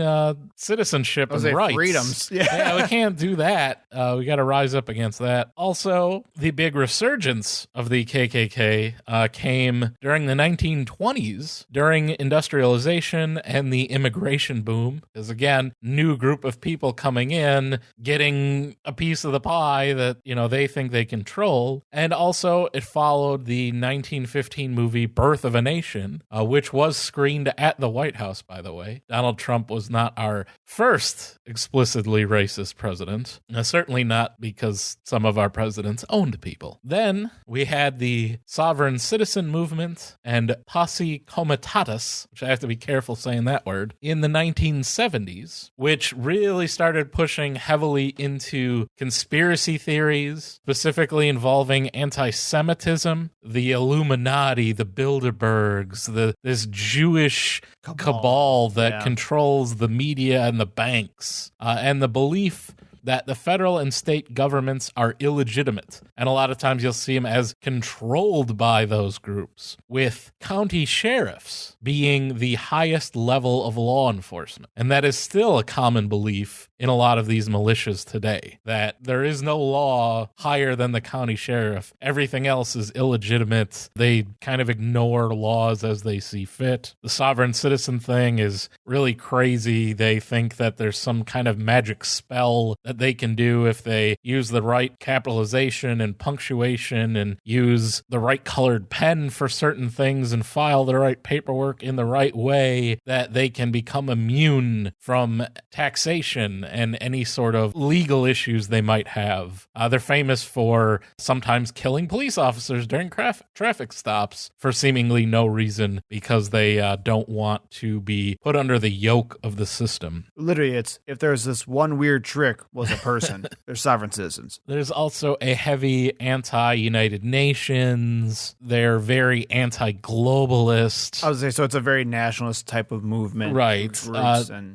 citizenship and rights. Freedoms. Yeah, we can't do that. We got to rise up against that. Also, the big resurgence of the KKK came during the 1920s, during industrialization and the immigration boom. Because again, new group of people coming in, getting a piece of the pie that, they think they control. And also, it followed the 1915 movie Birth of a Nation, which was screened at the White House, by the way. Donald Trump was not our first explicitly racist president. Certainly not because some of our presidents owned people. Then we had the sovereign citizen movement and posse comitatus, which I have to be careful saying that word, in the 1970s, which really started pushing heavily into conspiracy theories, specifically involving anti-Semitism, the Illuminati, the Bilderbergs, this Jewish cabal that controls the media and the banks, and the belief that the federal and state governments are illegitimate. And a lot of times you'll see them as controlled by those groups, with county sheriffs being the highest level of law enforcement. And that is still a common belief in a lot of these militias today, that there is no law higher than the county sheriff. Everything else is illegitimate. They kind of ignore laws as they see fit. The sovereign citizen thing is really crazy. They think that there's some kind of magic spell that they can do if they use the right capitalization and punctuation and use the right colored pen for certain things and file the right paperwork in the right way, that they can become immune from taxation and any sort of legal issues they might have. They're famous for sometimes killing police officers during traffic stops for seemingly no reason, because they don't want to be put under the yoke of the system. Literally, it's if there's this one weird trick was a person, they're sovereign citizens. There's also a heavy anti-United Nations. They're very anti-globalist. I would say, so it's a very nationalist type of movement. Right.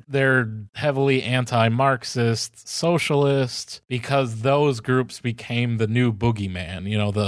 They're heavily anti-Marxist, socialist, because those groups became the new boogeyman.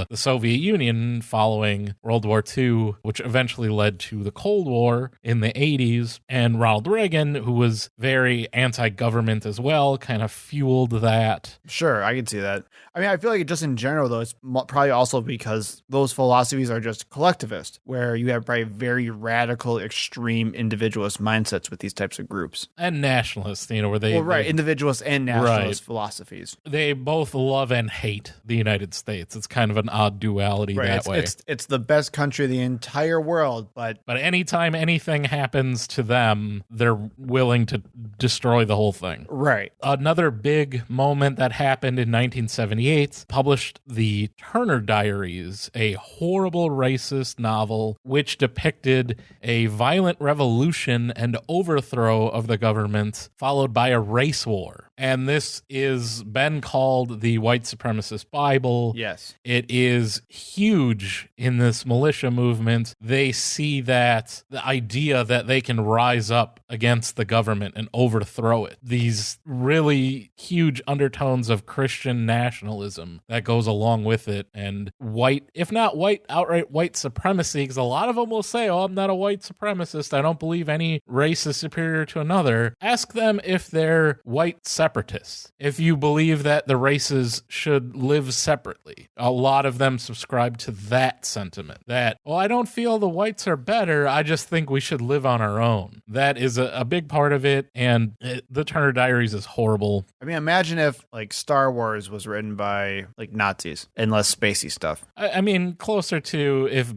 The Soviet Union following World War II, which eventually led to the Cold War in the 80s, and Ronald Reagan, who was very anti-government as well, kind of fueled that. Sure, I can see that. I mean, I feel like just in general, though, it's probably also because those philosophies are just collectivist, where you have probably very radical, extreme individualist mindsets with these types of groups. And nationalists, where they... Well, right, individualist and nationalist philosophies. They both love and hate the United States. It's kind of an odd duality that way. It's the best country in the entire world, but anytime anything happens to them, they're willing to destroy the whole thing. Right. Another big moment that happened in 1978, published the Turner Diaries, a horrible racist novel which depicted a violent revolution and overthrow of the government, followed by a race war. And this is been called the white supremacist Bible. Yes. It is huge in this militia movement. They see that the idea that they can rise up against the government and overthrow it. These really huge undertones of Christian nationalism that goes along with it, and white, if not white, outright white supremacy, because a lot of them will say, I'm not a white supremacist. I don't believe any race is superior to another. Ask them if they're white separatists. If you believe that the races should live separately, a lot of them subscribe to that sentiment, that, I don't feel the whites are better. I just think we should live on our own. That is a big part of it, and the Turner Diaries is horrible. I mean, imagine if Star Wars was written by Nazis and less spacey stuff. I mean, closer to if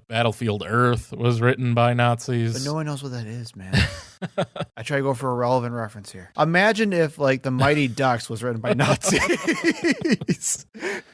Battlefield Earth was written by Nazis. But no one knows what that is, man. I try to go for a relevant reference here. Imagine if the Mighty Ducks was written by Nazis.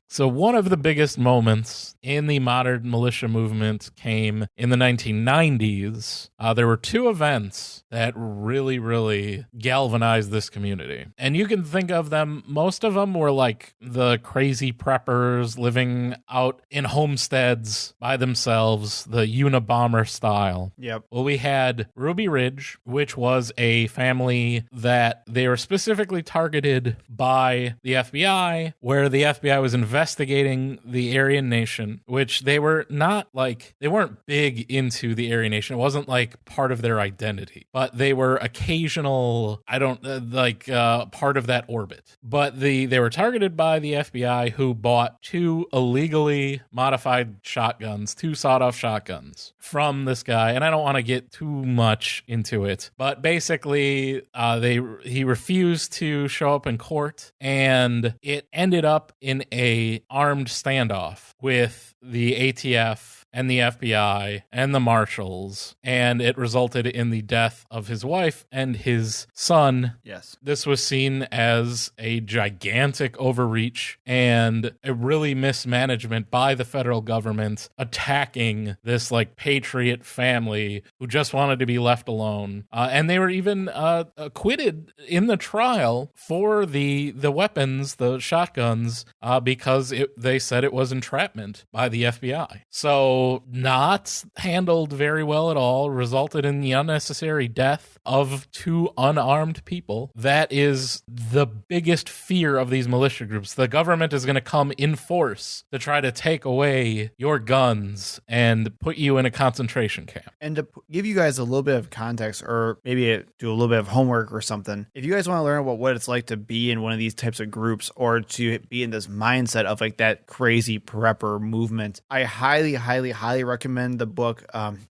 So one of the biggest moments in the modern militia movement came in the 1990s. There were two events that really, really galvanized this community. And you can think of them, most of them were the crazy preppers living out in homesteads by themselves, the Unabomber style. Yep. Well, we had Ruby Ridge, which was a family that they were specifically targeted by the FBI, where the FBI was investigating investigating the Aryan Nation, which they were not like, they weren't big into the Aryan Nation. It wasn't like part of their identity, but they were occasional, part of that orbit. But they were targeted by the FBI, who bought 2 illegally modified shotguns, 2 sawed-off shotguns from this guy. And I don't want to get too much into it, but basically he refused to show up in court, and it ended up in a armed standoff with the ATF and the FBI and the marshals, and it resulted in the death of his wife and his son. Yes. This was seen as a gigantic overreach and a really mismanagement by the federal government, attacking this like patriot family who just wanted to be left alone. And they were even acquitted in the trial for the weapons, the shotguns, because they said it was entrapment by the FBI. So not handled very well at all, resulted in the unnecessary death of 2 unarmed people. That is the biggest fear of these militia groups. The government is going to come in force to try to take away your guns and put you in a concentration camp. And to give you guys a little bit of context, or maybe do a little bit of homework or something, if you guys want to learn about what it's like to be in one of these types of groups, or to be in this mindset of like that crazy prepper movement, I highly recommend the book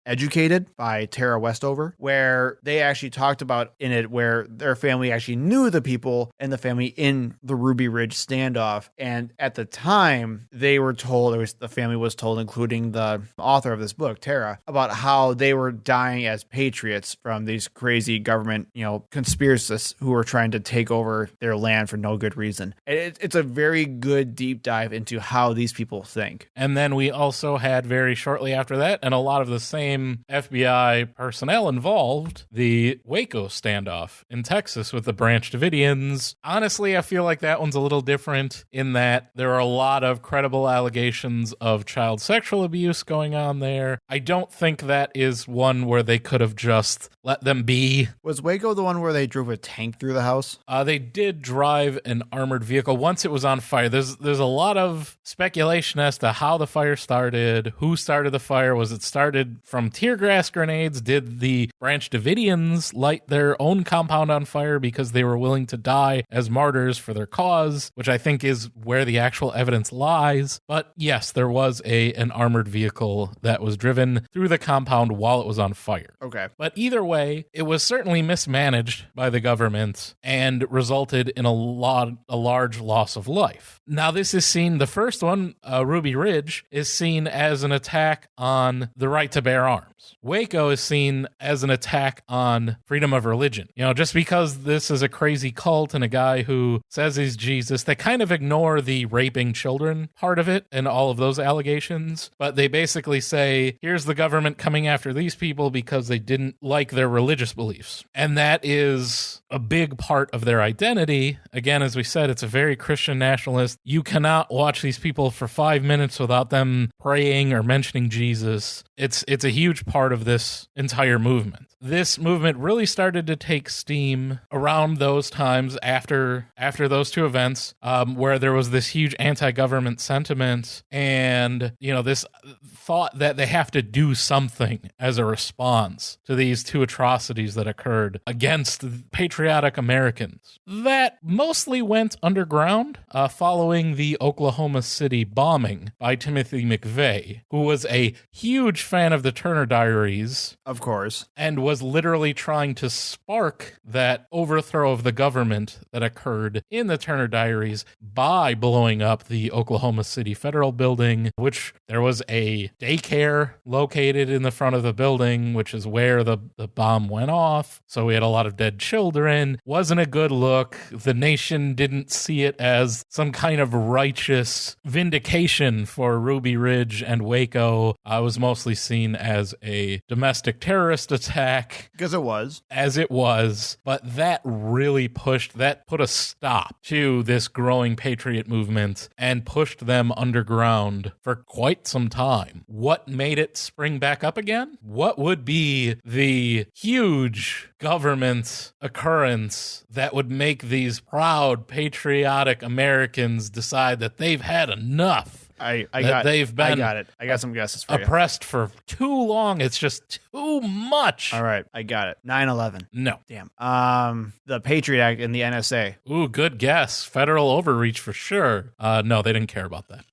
Educated by Tara Westover, where they actually talked about in it where their family actually knew the people in the family in the Ruby Ridge standoff. And at the time, they were told, the family was told, including the author of this book, Tara, about how they were dying as patriots from these crazy government, conspiracists who were trying to take over their land for no good reason. It's a very good deep dive into how these people think. And then we also had very shortly after that, and a lot of the same FBI personnel involved, the Waco standoff in Texas with the Branch Davidians. Honestly, I feel like that one's a little different in that there are a lot of credible allegations of child sexual abuse going on there. I don't think that is one where they could have just let them be. Was Waco the one where they drove a tank through the house? They did drive an armored vehicle once it was on fire. There's a lot of speculation as to how the fire started, who started the fire. Was it started from tear gas grenades? Did the Branch Davidians light their own compound on fire because they were willing to die as martyrs for their cause, which I think is where the actual evidence lies. But yes, there was an armored vehicle that was driven through the compound while it was on fire. Okay. But either way, it was certainly mismanaged by the government and resulted in a large loss of life. Now, this is seen, the first one, Ruby Ridge, is seen as an attack on the right to bear arms. Waco is seen as an attack on freedom of religion. Just because this is a crazy cult and a guy who says he's Jesus, they kind of ignore the raping children part of it and all of those allegations. But they basically say, here's the government coming after these people because they didn't like their religious beliefs. And that is a big part of their identity. Again, as we said, it's a very Christian nationalist. You cannot watch these people for 5 minutes without them praying or mentioning Jesus. It's a huge part of this entire movement. This movement really started to take steam around those times after those 2 events, where there was this huge anti-government sentiment and, this thought that they have to do something as a response to these 2 atrocities that occurred against patriotic Americans. That mostly went underground following the Oklahoma City bombing by Timothy McVeigh, who was a huge fan of the Turner Diaries. Of course. And was literally trying to spark that overthrow of the government that occurred in the Turner Diaries by blowing up the Oklahoma City Federal Building, which there was a daycare located in the front of the building, which is where the bomb went off. So we had a lot of dead children. Wasn't a good look. The nation didn't see it as some kind of righteous vindication for Ruby Ridge and Waco. I was mostly seen as a domestic terrorist attack. Because it was. As it was. But that really put a stop to this growing patriot movement and pushed them underground for quite some time. What made it spring back up again? What would be the huge government occurrence that would make these proud, patriotic Americans decide that they've had enough. I got it. I got some guesses for you. Oppressed for too long. It's just too much. All right, I got it. 9/11. No. Damn. The Patriot Act and the NSA. Ooh, good guess. Federal overreach for sure. No, they didn't care about that.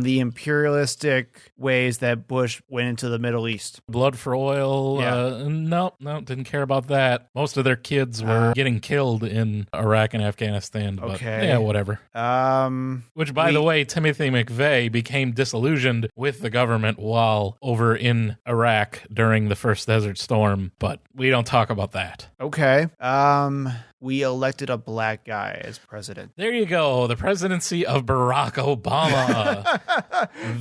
The imperialistic ways that Bush went into the Middle East. Blood for oil. Yeah. No, didn't care about that. Most of their kids were getting killed in Iraq and Afghanistan. But Okay. yeah, whatever. Which, by the way, Timothy McVeigh became disillusioned with the government while over in Iraq during the first Desert Storm, but we don't talk about that. Okay. We elected a black guy as president. There you go. The presidency of Barack Obama.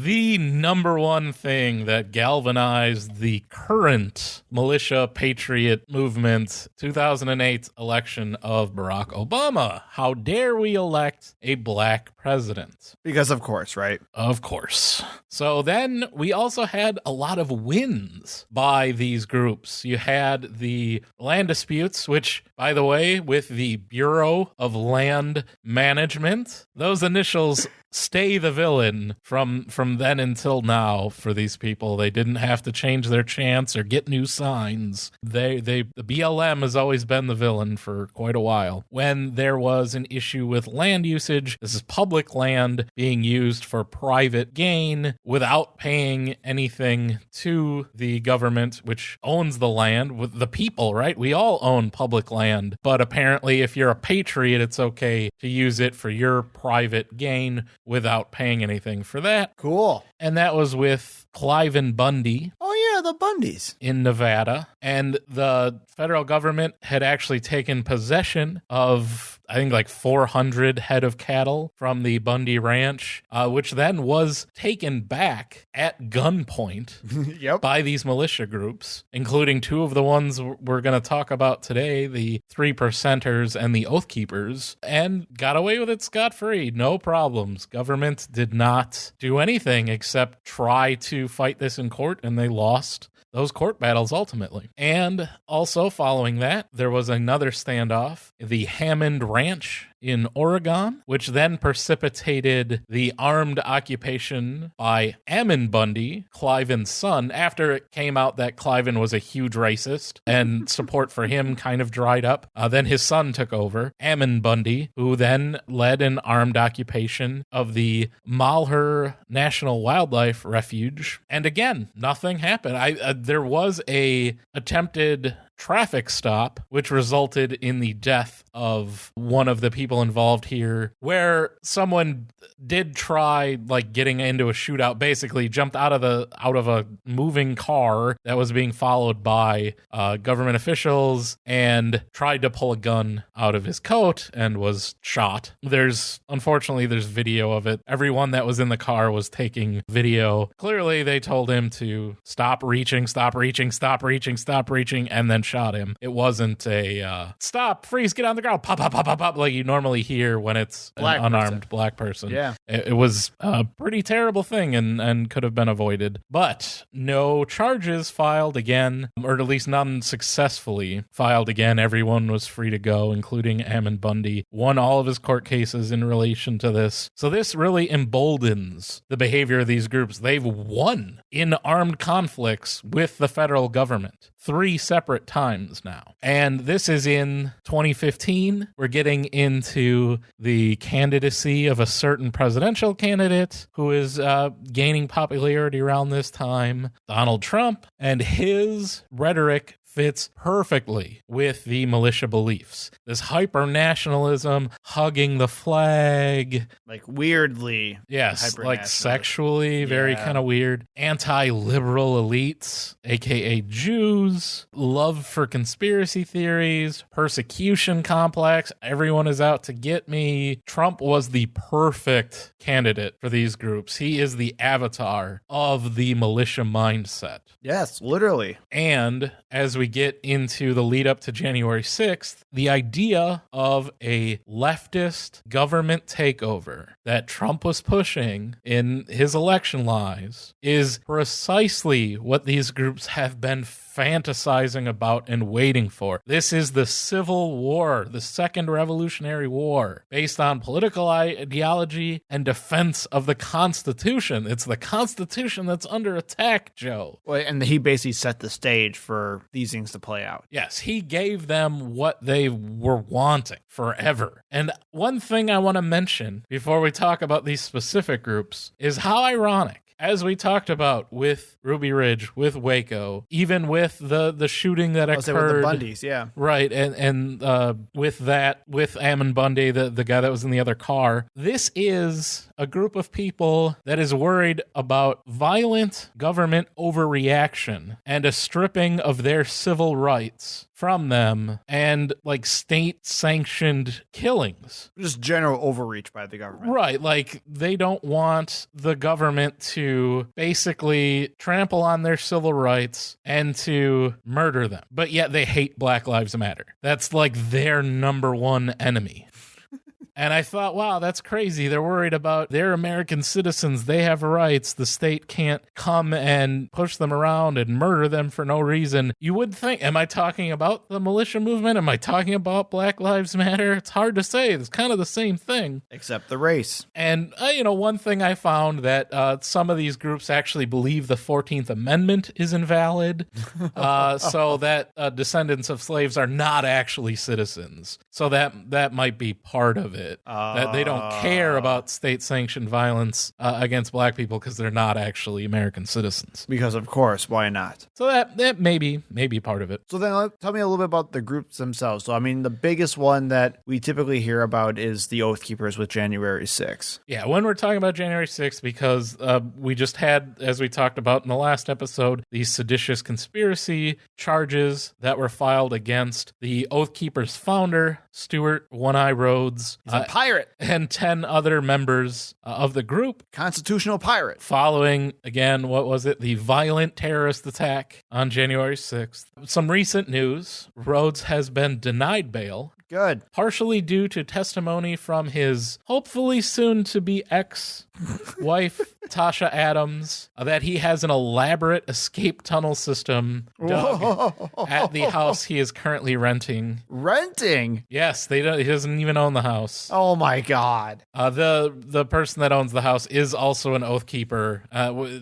The number one thing that galvanized the current militia patriot movement 2008 election of Barack Obama. How dare we elect a black president? Because of course, right? Of course. So then we also had a lot of wins by these groups. You had the land disputes, which, by the way, with the Bureau of Land Management, those initials stay the villain from then until now for these people. They didn't have to change their chants or get new signs. The BLM has always been the villain for quite a while. When there was an issue with land usage, this is public land being used for private gain without paying anything to the government, which owns the land with the people, right? We all own public land, but apparently if you're a patriot, it's okay to use it for your private gain without paying anything for that. Cool. And that was with Cliven Bundy. Oh yeah, the Bundys. In Nevada. And the federal government had actually taken possession of, I think, like 400 head of cattle from the Bundy Ranch, which then was taken back at gunpoint Yep. by these militia groups, including two of the ones we're going to talk about today, the 3%ers and the Oath Keepers, and got away with it scot-free. No problems. Government did not do anything except try to fight this in court, and they lost those court battles ultimately. And also following that, there was another standoff, the Hammond Ranch in Oregon, which then precipitated the armed occupation by Ammon Bundy, Cliven's son, after it came out that Cliven was a huge racist and support for him kind of dried up. Then his son took over, Ammon Bundy, who then led an armed occupation of the Malheur National Wildlife Refuge. And again, nothing happened. There was a attempted traffic stop, which resulted in the death of one of the people involved here, where someone did try like getting into a shootout, basically jumped out of a moving car that was being followed by government officials and tried to pull a gun out of his coat and was shot. Unfortunately there's video of it. Everyone that was in the car was taking video. Clearly they told him to stop reaching, and then shot him. It wasn't a stop, freeze, get on the ground, pop, pop, pop, pop, pop, like you normally hear when it's an unarmed black person. Yeah. It was a pretty terrible thing and could have been avoided. But no charges filed again, or at least none successfully filed again. Everyone was free to go, including Ammon Bundy. Won all of his court cases in relation to this. So this really emboldens the behavior of these groups. They've won in armed conflicts with the federal government 3 separate times now. And this is in 2015. We're getting into the candidacy of a certain presidential candidate who is gaining popularity around this time, Donald Trump, and his rhetoric fits perfectly with the militia beliefs. This hyper-nationalism, hugging the flag. Like weirdly. Yes, like sexually, very kind of weird. Anti-liberal elites, aka Jews, love for conspiracy theories, persecution complex, everyone is out to get me. Trump was the perfect candidate for these groups. He is the avatar of the militia mindset. Yes, literally. And as we we get into the lead up to January 6th, the idea of a leftist government takeover that Trump was pushing in his election lies is precisely what these groups have been fantasizing about and waiting for. This is the Civil War, the Second Revolutionary War, based on political ideology and defense of the Constitution. It's the Constitution that's under attack, Joe. Well, and he basically set the stage for these things to play out. Yes, he gave them what they were wanting forever. And one thing I want to mention before we talk about these specific groups is how ironic, as we talked about with Ruby Ridge, with Waco, even with the shooting that occurred with the Bundys, yeah, right, and with Ammon Bundy, the guy that was in the other car. This is a group of people that is worried about violent government overreaction and a stripping of their civil rights from them and like state-sanctioned killings. Just general overreach by the government. Right, like they don't want the government to basically trample on their civil rights and to murder them. But yet they hate Black Lives Matter. That's like their number one enemy. And I thought, wow, that's crazy. They're worried about their American citizens. They have rights. The state can't come and push them around and murder them for no reason. You would think, am I talking about the militia movement? Am I talking about Black Lives Matter? It's hard to say. It's kind of the same thing. Except the race. And, one thing I found that some of these groups actually believe the 14th Amendment is invalid. So that descendants of slaves are not actually citizens. So that might be part of it. That they don't care about state-sanctioned violence against black people because they're not actually American citizens. Because, of course, why not? So that may be part of it. So then tell me a little bit about the groups themselves. So, I mean, the biggest one that we typically hear about is the Oath Keepers with January 6th. Yeah, when we're talking about January 6th, because we just had, as we talked about in the last episode, these seditious conspiracy charges that were filed against the Oath Keepers founder, Stuart One-Eye Rhodes. He's a pirate. And 10 other members of the group. Constitutional pirate. Following, again, what was it? The violent terrorist attack on January 6th. Some recent news. Rhodes has been denied bail. Good. Partially due to testimony from his hopefully soon-to-be ex-wife, Tasha Adams, that he has an elaborate escape tunnel system dug at the house he is currently renting. Renting? Yes, he doesn't even own the house. Oh my God. The person that owns the house is also an Oath Keeper.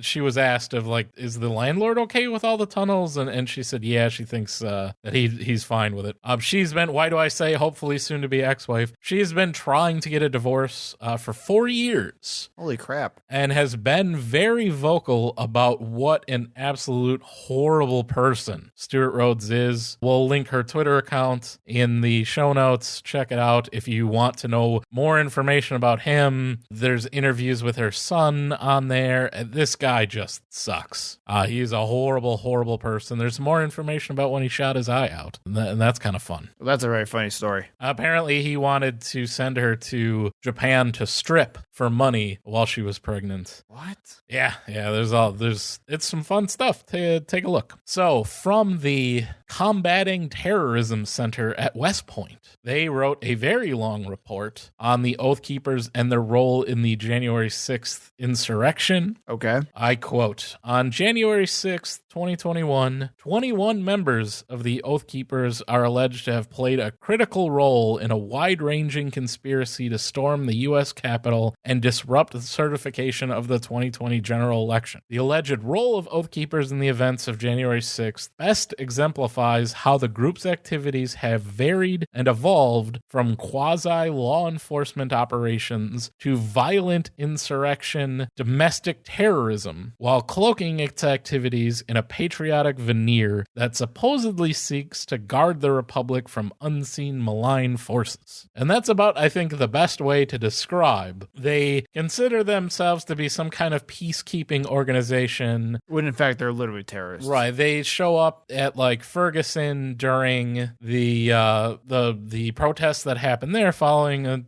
She was asked is the landlord okay with all the tunnels? And she said, yeah, she thinks that he's fine with it. She's been, why do I say hopefully soon to be ex-wife? She's been trying to get a divorce for 4 years. Holy crap. And has been very vocal about what an absolute horrible person Stuart Rhodes is. We'll link her Twitter account in the show notes. Check it out if you want to know more information about him. There's interviews with her son on there. This guy just sucks. He's a horrible, horrible person. There's more information about when he shot his eye out, and that's kind of fun. Well, that's a very funny story. Apparently, he wanted to send her to Japan to strip for money while she was pregnant. What? Yeah, it's some fun stuff. Take a look. So, from the Combating Terrorism Center at West Point, they wrote a very long report on the Oath Keepers and their role in the January 6th insurrection. Okay. I quote, on January 6th, 2021, 21 members of the Oath Keepers are alleged to have played a critical role in a wide-ranging conspiracy to storm the U.S. Capitol and disrupt the certification of the 2020 general election. The alleged role of Oath Keepers in the events of January 6th best exemplifies how the group's activities have varied and evolved from quasi-law enforcement operations to violent insurrection, domestic terrorism, while cloaking its activities in a patriotic veneer that supposedly seeks to guard the Republic from unseen malign forces. And that's about, I think, the best way to describe. They they consider themselves to be some kind of peacekeeping organization. When in fact they're literally terrorists. Right. They show up at like Ferguson during the protests that happened there following a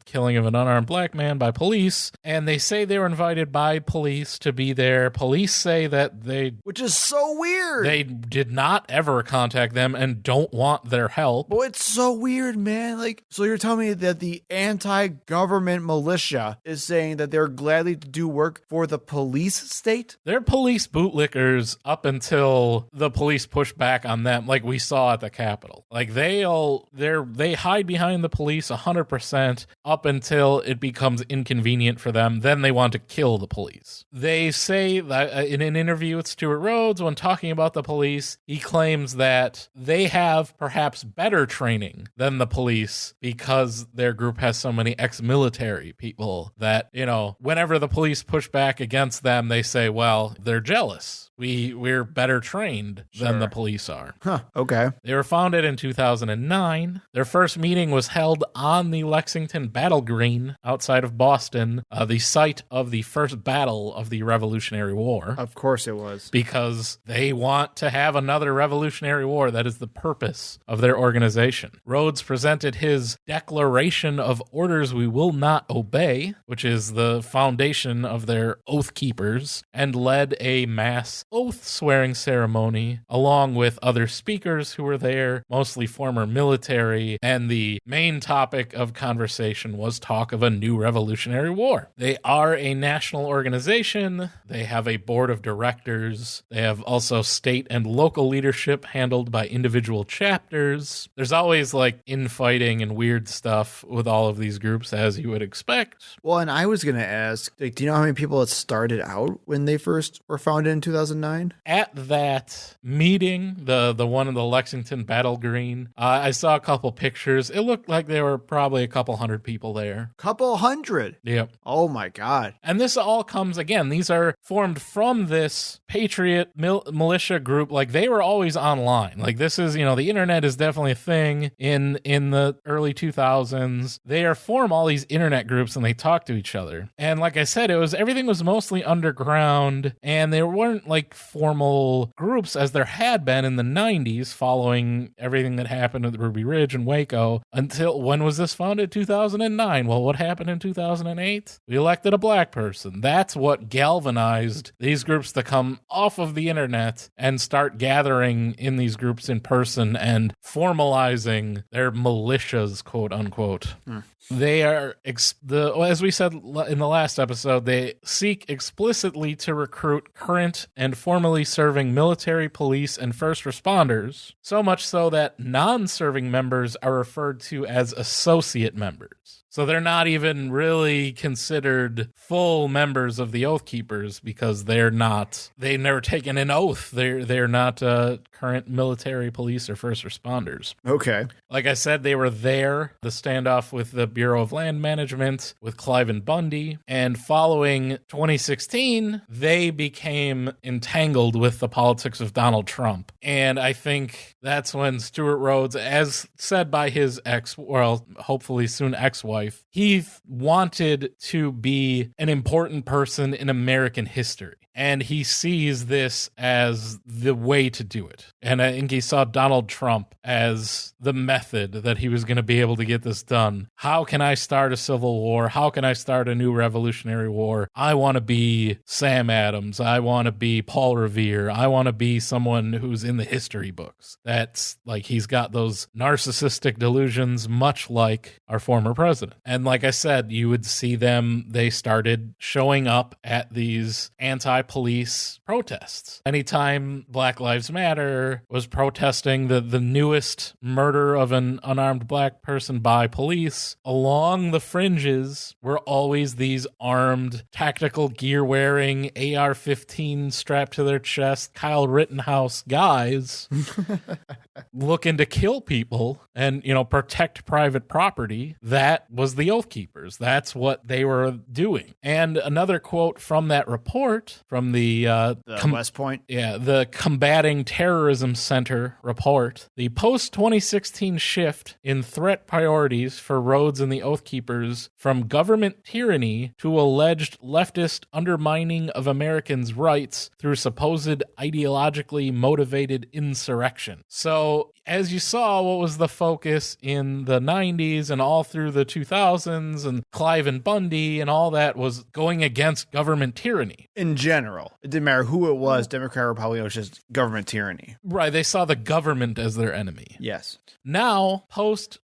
killing of an unarmed black man by police. And they say they were invited by police to be there. Police say that which is so weird. They did not ever contact them and don't want their help. Well, it's so weird, man. Like, so you're telling me that the anti-government militia is saying that they're gladly to do work for the police state? They're police bootlickers up until the police push back on them, like we saw at the Capitol. Like they hide behind the police 100% up until it becomes inconvenient for them. Then they want to kill the police. They say that in an interview with Stuart Rhodes, when talking about the police, he claims that they have perhaps better training than the police because their group has so many ex-military people that, whenever the police push back against them, they say, well, they're jealous. We're better trained than the police are. Huh, okay. They were founded in 2009. Their first meeting was held on the Lexington Battle Green outside of Boston, the site of the first battle of the Revolutionary War. Of course it was. Because they want to have another Revolutionary War. That is the purpose of their organization. Rhodes presented his Declaration of Orders We Will Not Obey, which is the foundation of their Oath Keepers, and led a mass oath-swearing ceremony along with other speakers who were there, mostly former military, and the main topic of conversation was talk of a new Revolutionary War. They are a national organization. They have a board of directors. They have also state and local leadership handled by individual chapters. There's always like infighting and weird stuff with all of these groups, as you would expect. Well, and I was going to ask, like, do you know how many people it started out when they first were founded in 2009? At that meeting, the one in the Lexington Battle Green, I saw a couple pictures. It looked like there were probably a couple hundred people there. Couple hundred? Yep. Oh my God. And this all comes, again, these are formed from this Patriot militia group. Like, they were always online. Like, this is, the internet is definitely a thing in the early 2000s. They form all these internet groups and they talk to each other. And like I said, everything was mostly underground, and they weren't like formal groups as there had been in the 90s following everything that happened at Ruby Ridge and Waco. Until when was this founded? 2009. Well, what happened in 2008? We elected a black person. That's what galvanized these groups to come off of the internet and start gathering in these groups in person and formalizing their militias, quote unquote. They are, as we said in the last episode, they seek explicitly to recruit current and formerly serving military, police, and first responders, so much so that non-serving members are referred to as associate members. So they're not even really considered full members of the Oath Keepers because they've never taken an oath. They're not current military, police, or first responders. Okay. Like I said, they were there, the standoff with the Bureau of Land Management, with Clive and Bundy, and following 2016, they became entangled with the politics of Donald Trump. And I think that's when Stuart Rhodes, as said by his hopefully soon ex-wife, he wanted to be an important person in American history. And he sees this as the way to do it. And I think he saw Donald Trump as the method that he was going to be able to get this done. How can I start a civil war? How can I start a new Revolutionary War? I want to be Sam Adams. I want to be Paul Revere. I want to be someone who's in the history books. That's like, he's got those narcissistic delusions, much like our former president. And like I said, you would see them, they started showing up at these anti-police protests. Anytime Black Lives Matter was protesting the newest murder of an unarmed black person by police, along the fringes were always these armed, tactical gear-wearing, AR-15 strapped to their chest, Kyle Rittenhouse guys looking to kill people and, protect private property. That was the Oath Keepers. That's what they were doing. And another quote from that report from the West Point. Yeah, the Combating Terrorism Center report. The post-2016 shift in threat priorities for Rhodes and the Oath Keepers from government tyranny to alleged leftist undermining of Americans' rights through supposed ideologically motivated insurrection. So, as you saw, what was the focus in the 90s and all through the 2000s, and Clive and Bundy and all that was going against government tyranny. In general, it didn't matter who it was, Democrat or Republican, it was just government tyranny. Right, they saw the government as their enemy. Yes. Now,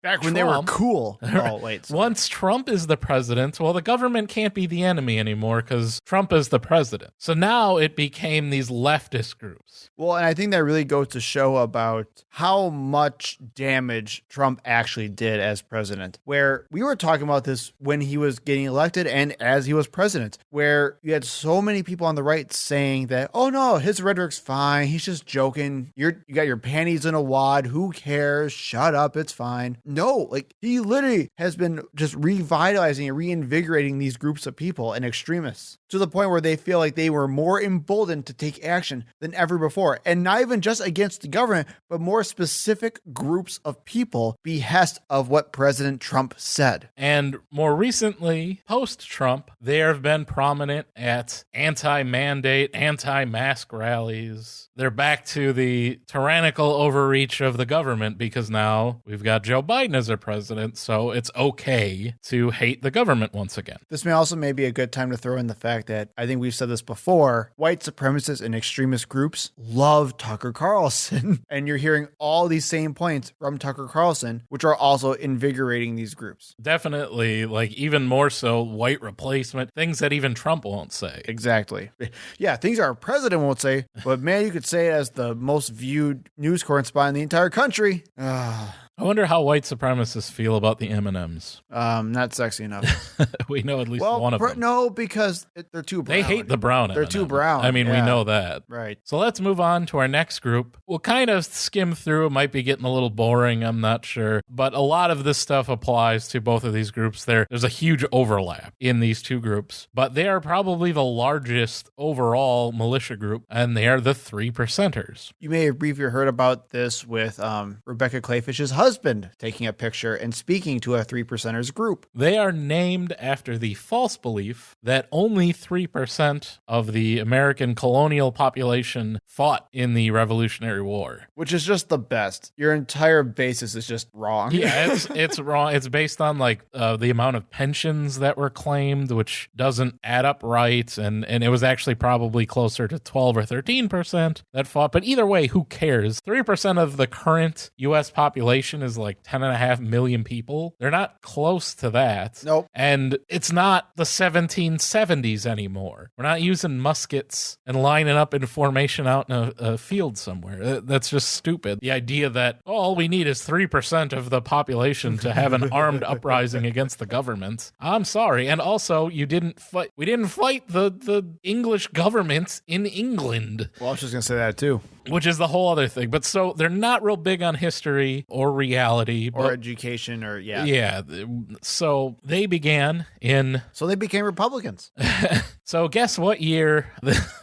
back when they were cool. Oh, wait. Sorry. Once Trump is the president, well, the government can't be the enemy anymore because Trump is the president. So now it became these leftist groups. Well, and I think that really goes to show about how much damage Trump actually did as president, where we were talking about this when he was getting elected and as he was president, where you had so many people on the right saying that, oh no, his rhetoric's fine. He's just joking. You got your panties in a wad. Who cares? Shut up. It's fine. No, like he literally has been just revitalizing and reinvigorating these groups of people and extremists to the point where they feel like they were more emboldened to take action than ever before. And not even just against the government, but more specific groups of people behest of what President Trump said. And more recently, post-Trump, they have been prominent at anti-mandate, anti-mask rallies. They're back to the tyrannical overreach of the government because now we've got Joe Biden as our president, so it's okay to hate the government once again. This may also be a good time to throw in the fact that, I think we've said this before, white supremacists and extremist groups love Tucker Carlson. And you're hearing all these same points from Tucker Carlson, which are also invigorating these groups. Definitely, like even more so, white replacement, things that even Trump won't say. Exactly. Yeah, things our president won't say, but man, you could say it as the most viewed news correspondent in the entire country. I wonder how white supremacists feel about the M&Ms. Not sexy enough. We know at least one of them. No, because they're too brown. They hate the brown They're M&Ms. too brown. I mean, we know that. Right. So let's move on to our next group. We'll kind of skim through. It might be getting a little boring. I'm not sure. But a lot of this stuff applies to both of these groups. There's a huge overlap in these two groups. But they are probably the largest overall militia group, and they are the 3%ers. You may have briefly heard about this with Rebecca Clayfish's husband taking a picture and speaking to a 3%ers group. They are named after the false belief that only 3% of the American colonial population fought in the Revolutionary War. Which is just the best. Your entire basis is just wrong. Yeah, it's wrong. It's based on like the amount of pensions that were claimed, which doesn't add up right. And it was actually probably closer to 12 or 13% that fought. But either way, who cares? 3% of the current U.S. population is like 10.5 million people. They're not close to that. Nope. And it's not the 1770s anymore. We're not using muskets and lining up in formation out in a field somewhere. That's just stupid. The idea that all we need is 3% of the population to have an armed uprising against the government. I'm sorry. And also, we didn't fight the English government in England. Well, I was just going to say that too. Which is the whole other thing. But so they're not real big on history or reality. Or education or, yeah. Yeah. So they began in... So they became Republicans. So guess what year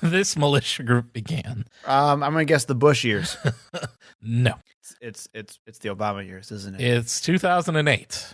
this militia group began? I'm going to guess the Bush years. No. It's the Obama years, isn't it? It's 2008.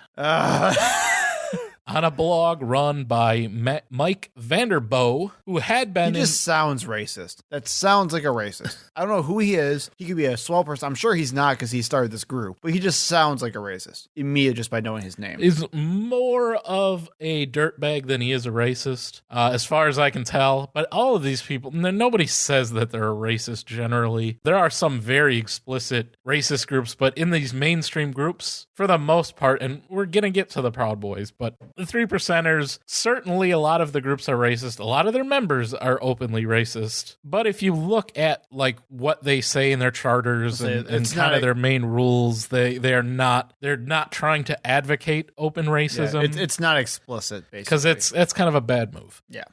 On a blog run by Mike Vanderboe, who had been... He just sounds racist. That sounds like a racist. I don't know who he is. He could be a swell person. I'm sure he's not because he started this group. But he just sounds like a racist. Immediately just by knowing his name. He's more of a dirtbag than he is a racist, as far as I can tell. But all of these people, nobody says that they're a racist generally. There are some very explicit racist groups, but in these mainstream groups, for the most part, and we're going to get to the Proud Boys, but The 3%ers, certainly a lot of the groups are racist. A lot of their members are openly racist. But if you look at like what they say in their charters and kind of their main rules, they're not trying to advocate open racism. Yeah, it's not explicit, basically. Because it's kind of a bad move. Yeah.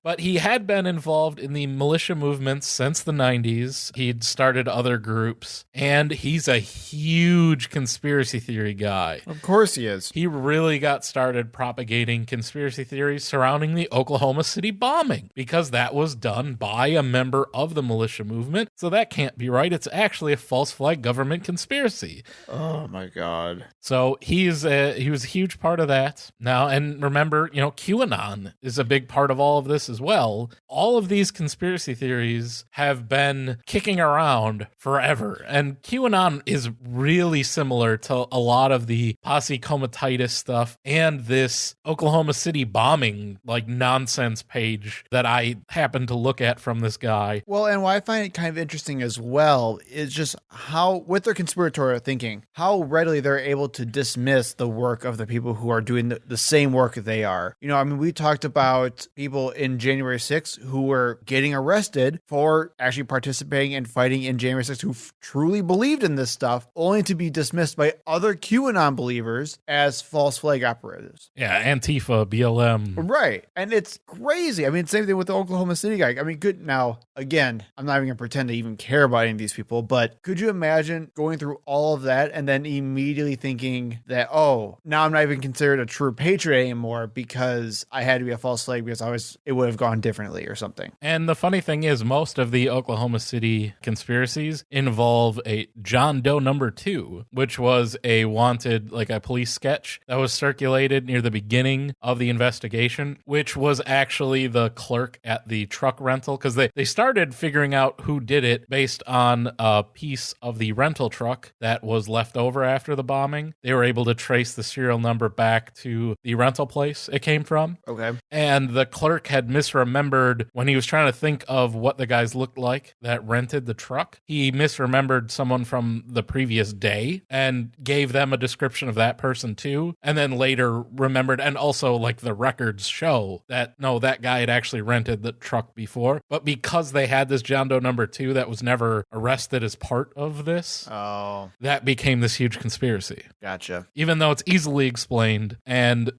But he had been involved in the militia movement since the 90s. He'd started other groups, and he's a huge conspiracy theory guy. Of course he is. He really got started propagating conspiracy theories surrounding the Oklahoma City bombing because that was done by a member of the militia movement. So that can't be right. It's actually a false flag government conspiracy. Oh my God. So he was a huge part of that. Now, and remember, QAnon is a big part of all of this as well. All of these conspiracy theories have been kicking around forever. And QAnon is really similar to a lot of the posse comitatus stuff and this Oklahoma City bombing like nonsense page that I happened to look at from this guy. Well, and what I find it kind of interesting as well is just how, with their conspiratorial thinking, how readily they're able to dismiss the work of the people who are doing the same work they are. We talked about people in January 6th who were getting arrested for actually participating and fighting in January 6th who truly believed in this stuff, only to be dismissed by other QAnon believers as false flag operators. Yeah, Antifa, BLM. Right. And it's crazy. Same thing with the Oklahoma City guy. Good. Now, again, I'm not even going to pretend to even care about any of these people, but could you imagine going through all of that and then immediately thinking that, oh, now I'm not even considered a true patriot anymore because I had to be a false flag because it would have gone differently or something. And the funny thing is, most of the Oklahoma City conspiracies involve a John Doe number 2, which was a wanted, like a police sketch that was circulated near the beginning of the investigation, which was actually the clerk at the truck rental, because they started figuring out who did it based on a piece of the rental truck that was left over after the bombing. They were able to trace the serial number back to the rental place it came from. Okay. And the clerk had misremembered when he was trying to think of what the guys looked like that rented the truck. He misremembered someone from the previous day and gave them a description of that person too. And then later remembered, and also like the records show that no, that guy had actually rented the truck before. But because they had this John Doe number 2 that was never arrested as part of this, that became this huge conspiracy. Gotcha. Even though it's easily explained and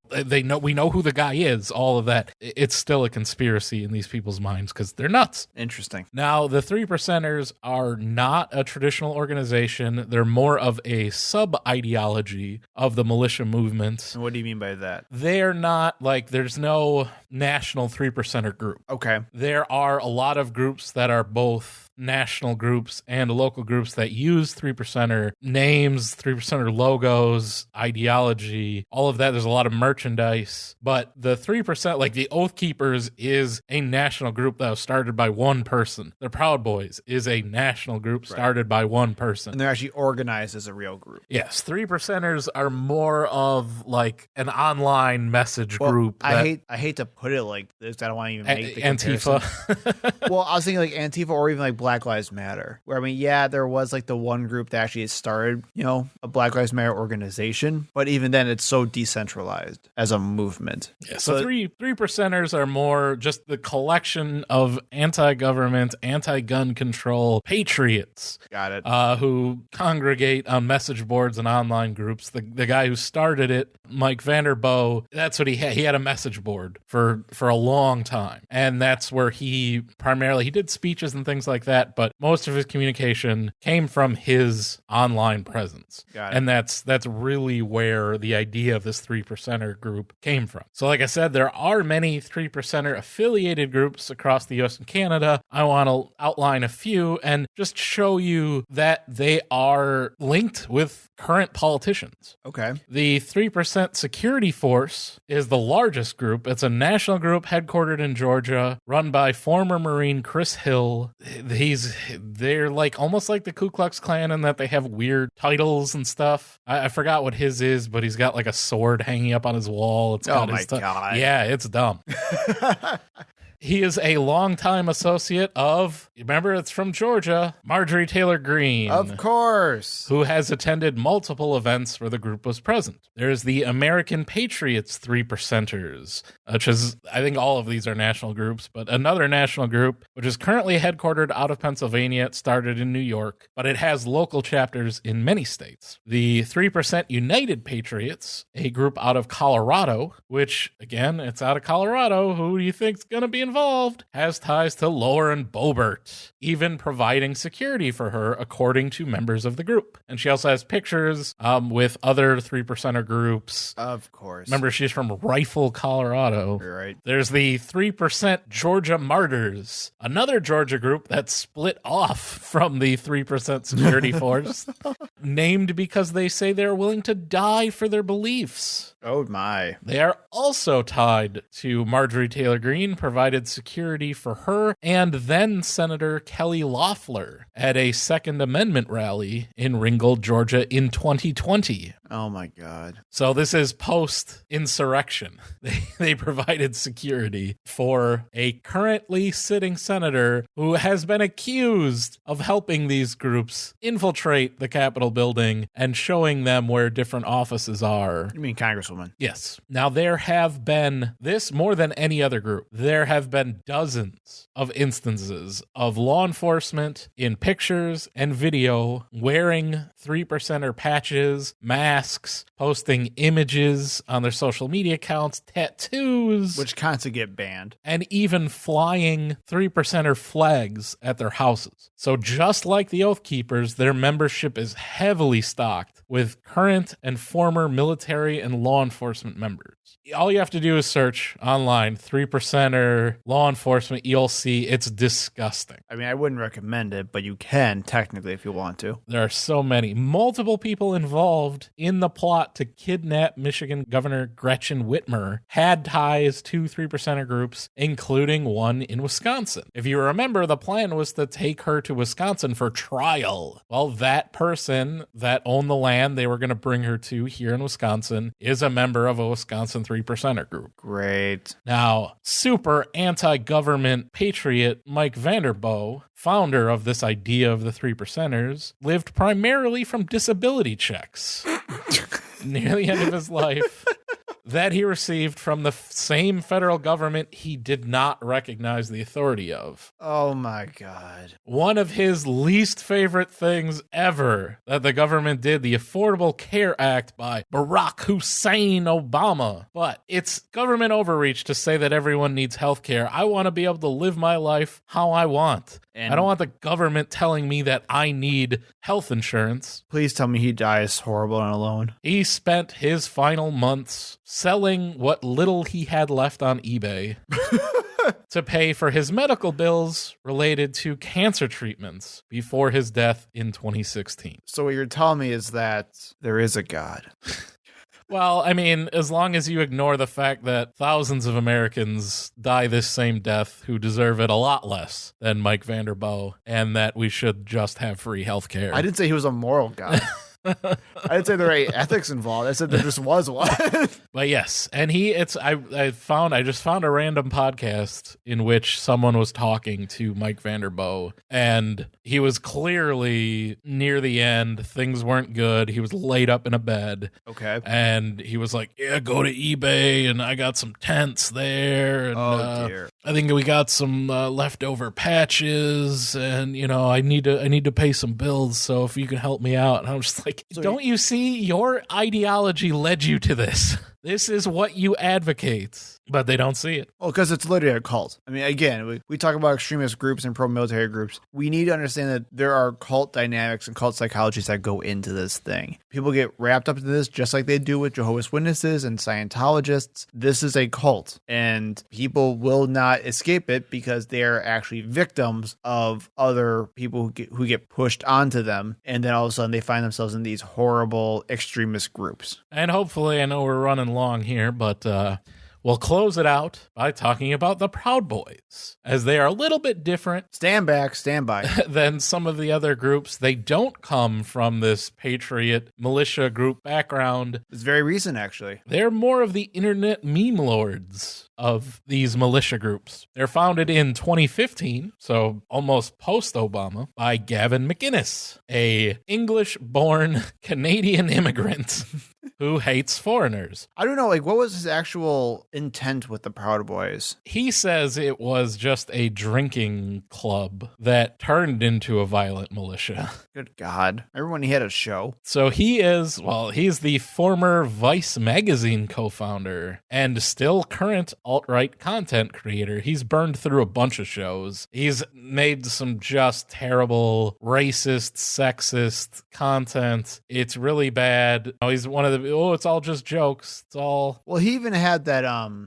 we know who the guy is, all of that, it's still a conspiracy in these people's minds because they're nuts. Interesting. Now, the 3%ers are not a traditional organization. They're more of a sub-ideology of the militia movement. And what do you mean by that? They're not there's no national 3%er group. Okay. There are a lot of groups that are both national groups and local groups that use 3%er names, 3%er logos, ideology, all of that. There's a lot of merchandise, but the 3%, like the Oath Keepers, is a national group that was started by one person. The Proud Boys is a national group started by one person. And they're actually organized as a real group. Yes, 3%ers are more of like an online message group. I hate to put it like this. I don't want to even make the Antifa. Well, I was thinking like Antifa or even like Black Lives Matter, where there was like the one group that actually started, a Black Lives Matter organization, but even then it's so decentralized as a movement. Yeah, so 3%ers are more just the collection of anti-government, anti-gun control patriots. Got it. Who congregate on message boards and online groups. The guy who started it, Mike Vanderboe, that's what he had. He had a message board for a long time. And that's where he did speeches and things like that, but most of his communication came from his online presence. Got it. And that's really where the idea of this 3%er group came from. So like I said, there are many 3%er affiliated groups across the US and Canada. I want to outline a few and just show you that they are linked with current politicians. Okay. The 3% Security Force is the largest group. It's a national group headquartered in Georgia, run by former Marine Chris Hill. They're like almost like the Ku Klux Klan in that they have weird titles and stuff. I forgot what his is, but he's got like a sword hanging up on his wall. It's got God. Yeah, it's dumb. He is a longtime associate of, remember, it's from Georgia, Marjorie Taylor Greene. Of course. Who has attended multiple events where the group was present. There's the American Patriots 3%ers, which is, I think all of these are national groups, but another national group, which is currently headquartered out of Pennsylvania. It started in New York, but it has local chapters in many states. The 3% United Patriots, a group out of Colorado, which, again, it's out of Colorado. Who do you think's going to be involved? Has ties to Lauren Boebert, even providing security for her, according to members of the group. And she also has pictures with other 3%er groups. Of course. Remember, she's from Rifle, Colorado. You're right. There's the 3% Georgia Martyrs, another Georgia group that split off from the 3% security force, named because they say they're willing to die for their beliefs. Oh, my. They are also tied to Marjorie Taylor Greene, provided security for her and then Senator Kelly Loeffler at a Second Amendment rally in Ringgold, Georgia in 2020. Oh, my God. So this is post-insurrection. They provided security for a currently sitting senator who has been accused of helping these groups infiltrate the Capitol building and showing them where different offices are. You mean Congresswoman? Yes. Now, there have been, this more than any other group, there have been dozens of instances of law enforcement in pictures and video wearing 3%er patches, masks, posting images on their social media accounts, tattoos, Which constantly get banned. and even flying 3%er flags at their houses. So just like the Oath Keepers, their membership is heavily stocked with current and former military and law enforcement members. All you have to do is search online, 3%er, law enforcement, you'll see it's disgusting. I mean, I wouldn't recommend it, but you can technically if you want to. There are so many. Multiple people involved in the plot to kidnap Michigan Governor Gretchen Whitmer had ties to 3%er groups, including one in Wisconsin. If you remember, the plan was to take her to Wisconsin for trial. Well, that person that owned the land they were going to bring her to here in Wisconsin is a member of a Wisconsin 3%er group. Great. Now, super anti-government patriot Mike Vanderboe, founder of this idea of the 3%ers, lived primarily from disability checks near the end of his life that he received from the same federal government he did not recognize the authority of. Oh, my God. One of his least favorite things ever that the government did, the Affordable Care Act by Barack Hussein Obama. But it's government overreach to say that everyone needs health care. I want to be able to live my life how I want. And I don't want the government telling me that I need health insurance. please tell me he dies horrible and alone. He spent his final months selling what little he had left on eBay to pay for his medical bills related to cancer treatments before his death in 2016. So what you're telling me is that there is a God. Well, I mean, as long as you ignore the fact that thousands of Americans die this same death who deserve it a lot less than Mike Vanderboe, and that we should just have free health care. I didn't say he was a moral God. I didn't say there were any ethics involved. I said there just was one. But yes, and I just found a random podcast in which someone was talking to Mike Vanderboe, and he was clearly near the end. Things weren't good. He was laid up in a bed. Okay. And he was like, yeah, go to eBay, and I got some tents there. And, Oh, dear. I think we got some leftover patches, and I need to pay some bills. So if you can help me out, and I was just like, don't you see? Your ideology led you to this. This is what you advocate, but they don't see it. Well, because it's literally a cult. I mean, again, we talk about extremist groups and pro-military groups. We need to understand that there are cult dynamics and cult psychologies that go into this thing. People get wrapped up into this just like they do with Jehovah's Witnesses and Scientologists. This is a cult, and people will not escape it because they are actually victims of other people who get pushed onto them, and then all of a sudden they find themselves in these horrible extremist groups. And hopefully, I know we're running long here, but We'll close it out by talking about the Proud Boys, as they are a little bit different Stand back, stand by. than some of the other groups. They don't come from this Patriot militia group background. It's very recent, actually. They're more of the internet meme lords of these militia groups. They're founded in 2015, so almost post-Obama, by Gavin McInnes, a English-born Canadian immigrant who hates foreigners. I don't know, like, what was his actual intent with the Proud Boys? He says it was just a drinking club that turned into a violent militia. Good God. Remember when he had a show? So he's the former Vice magazine co-founder and still current alt-right content creator. He's burned through a bunch of shows. He's made some just terrible racist, sexist content. It's really bad. He's one of the, it's all just jokes. It's all... Well, he even had that,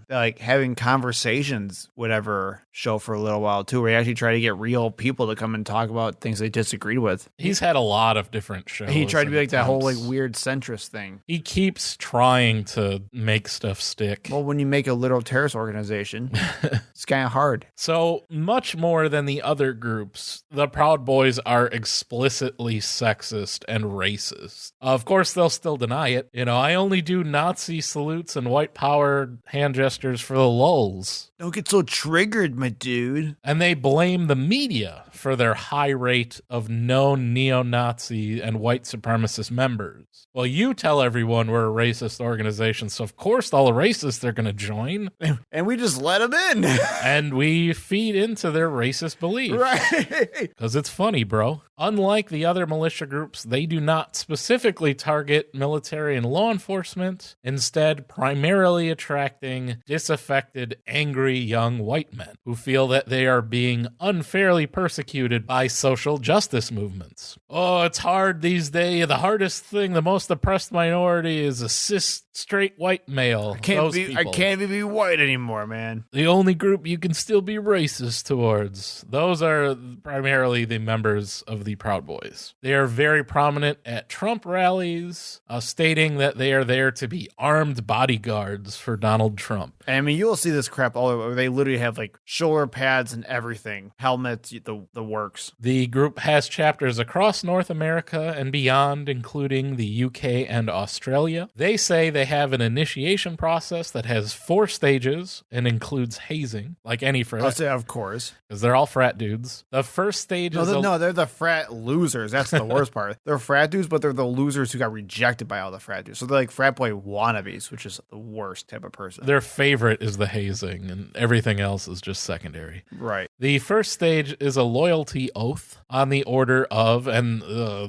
like, having conversations, whatever, show for a little while, too, where he actually tried to get real people to come and talk about things they disagreed with. He's had a lot of different shows. He tried to be like that whole, like, attempts. weird centrist thing. He keeps trying to make stuff stick. Well, when you make a literal terrorist organization, it's kind of hard. So much more than the other groups, the Proud Boys are explicitly sexist and racist. Of course, they'll still deny it. I only do Nazi salutes and white power hand gestures for the lulz. Don't get so triggered, my dude. And they blame the media for their high rate of known neo-Nazi and white supremacist members. Well, you tell everyone we're a racist organization, so of course all the racists are going to join. And we just let them in. And we feed into their racist beliefs. Right. Because it's funny, bro. Unlike the other militia groups, they do not specifically target military and law enforcement, instead primarily attracting disaffected, angry young white men who feel that they are being unfairly persecuted by social justice movements. Oh, it's hard these days. The hardest thing, the most oppressed minority is a cis straight white male. I can't even be white anymore, man. The only group you can still be racist towards. Those are primarily the members of the Proud Boys. They are very prominent at Trump rallies, stating that they are there to be armed bodyguards for Donald Trump. I mean, you'll see this crap all over. They literally have like shoulder pads and everything, helmets, the works. The group has chapters across North America and beyond, including the UK and Australia. They say they have an initiation process that has 4 stages and includes hazing, like any frat. I'll say, of course, because they're all frat dudes. The first stage is they're the frat losers. That's the worst part. They're frat dudes, but they're the losers who got rejected by all the frat dudes. So they're like frat boy wannabes, which is the worst type of person. Their favorite is the hazing, and everything else is just secondary. Right. The first stage is a loyalty oath on the order of, and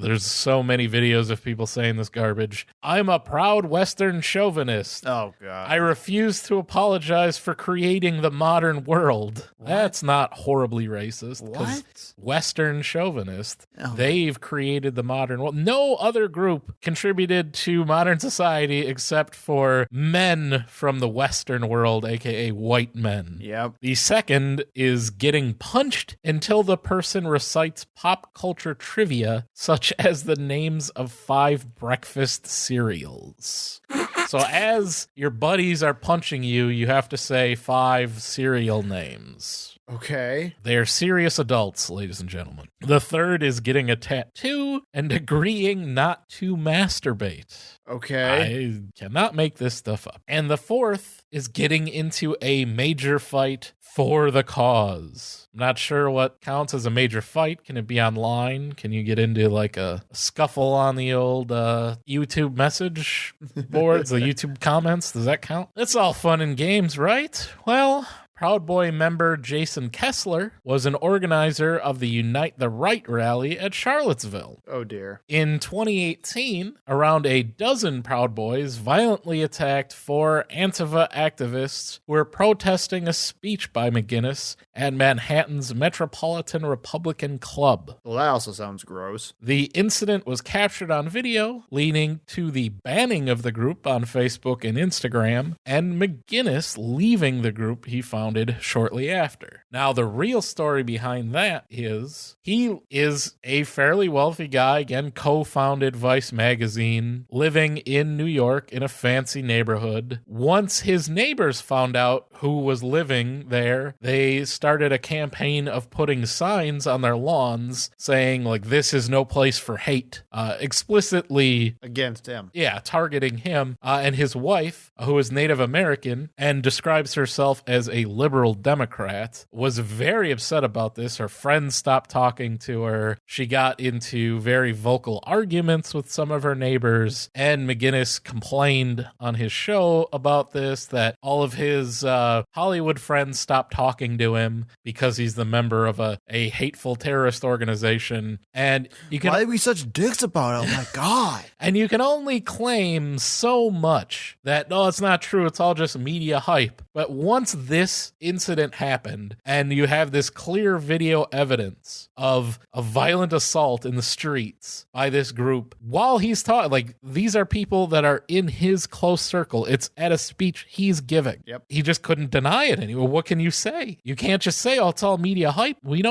there's so many videos of people saying this garbage, I'm a proud Western chauvinist. Oh, God. I refuse to apologize for creating the modern world. What? That's not horribly racist. What? Western chauvinist. Oh. They've created the modern world. No other group contributed to modern society except for men from the Western world, aka white men. Yep. The second is getting punched until the person recites pop culture trivia, such as the names of 5 breakfast cereals. So as your buddies are punching you, you have to say 5 cereal names. Okay. They are serious adults, ladies and gentlemen. The third is getting a tattoo and agreeing not to masturbate. Okay. I cannot make this stuff up. And the fourth is getting into a major fight for the cause. I'm not sure what counts as a major fight. Can it be online? Can you get into like a scuffle on the old YouTube message boards, the YouTube comments? Does that count? It's all fun and games, right? Well, Proud Boy member Jason Kessler was an organizer of the Unite the Right rally at Charlottesville. Oh, dear. In 2018, around a dozen Proud Boys violently attacked 4 Antifa activists who were protesting a speech by McInnes at Manhattan's Metropolitan Republican Club. Well, that also sounds gross. The incident was captured on video, leading to the banning of the group on Facebook and Instagram, and McInnes leaving the group he founded founded shortly after. Now, the real story behind that is he is a fairly wealthy guy, again, co-founded Vice magazine, living in New York in a fancy neighborhood. Once his neighbors found out who was living there, they started a campaign of putting signs on their lawns saying, like, this is no place for hate, explicitly against him. Yeah, targeting him and his wife, who is Native American and describes herself as a liberal Democrat, was very upset about this. Her friends stopped talking to her. She got into very vocal arguments with some of her neighbors, and McGinnis complained on his show about this, that all of his Hollywood friends stopped talking to him because he's the member of a hateful terrorist organization. And you can, why are we such dicks about it? Oh my God. And you can only claim so much that, no, it's not true, it's all just media hype. But once this incident happened and you have this clear video evidence of a violent assault in the streets by this group while he's talking, like, these are people that are in his close circle. It's at a speech he's giving. Yep. He just couldn't deny it anymore. What can you say? You can't just say, oh, it's all media hype. We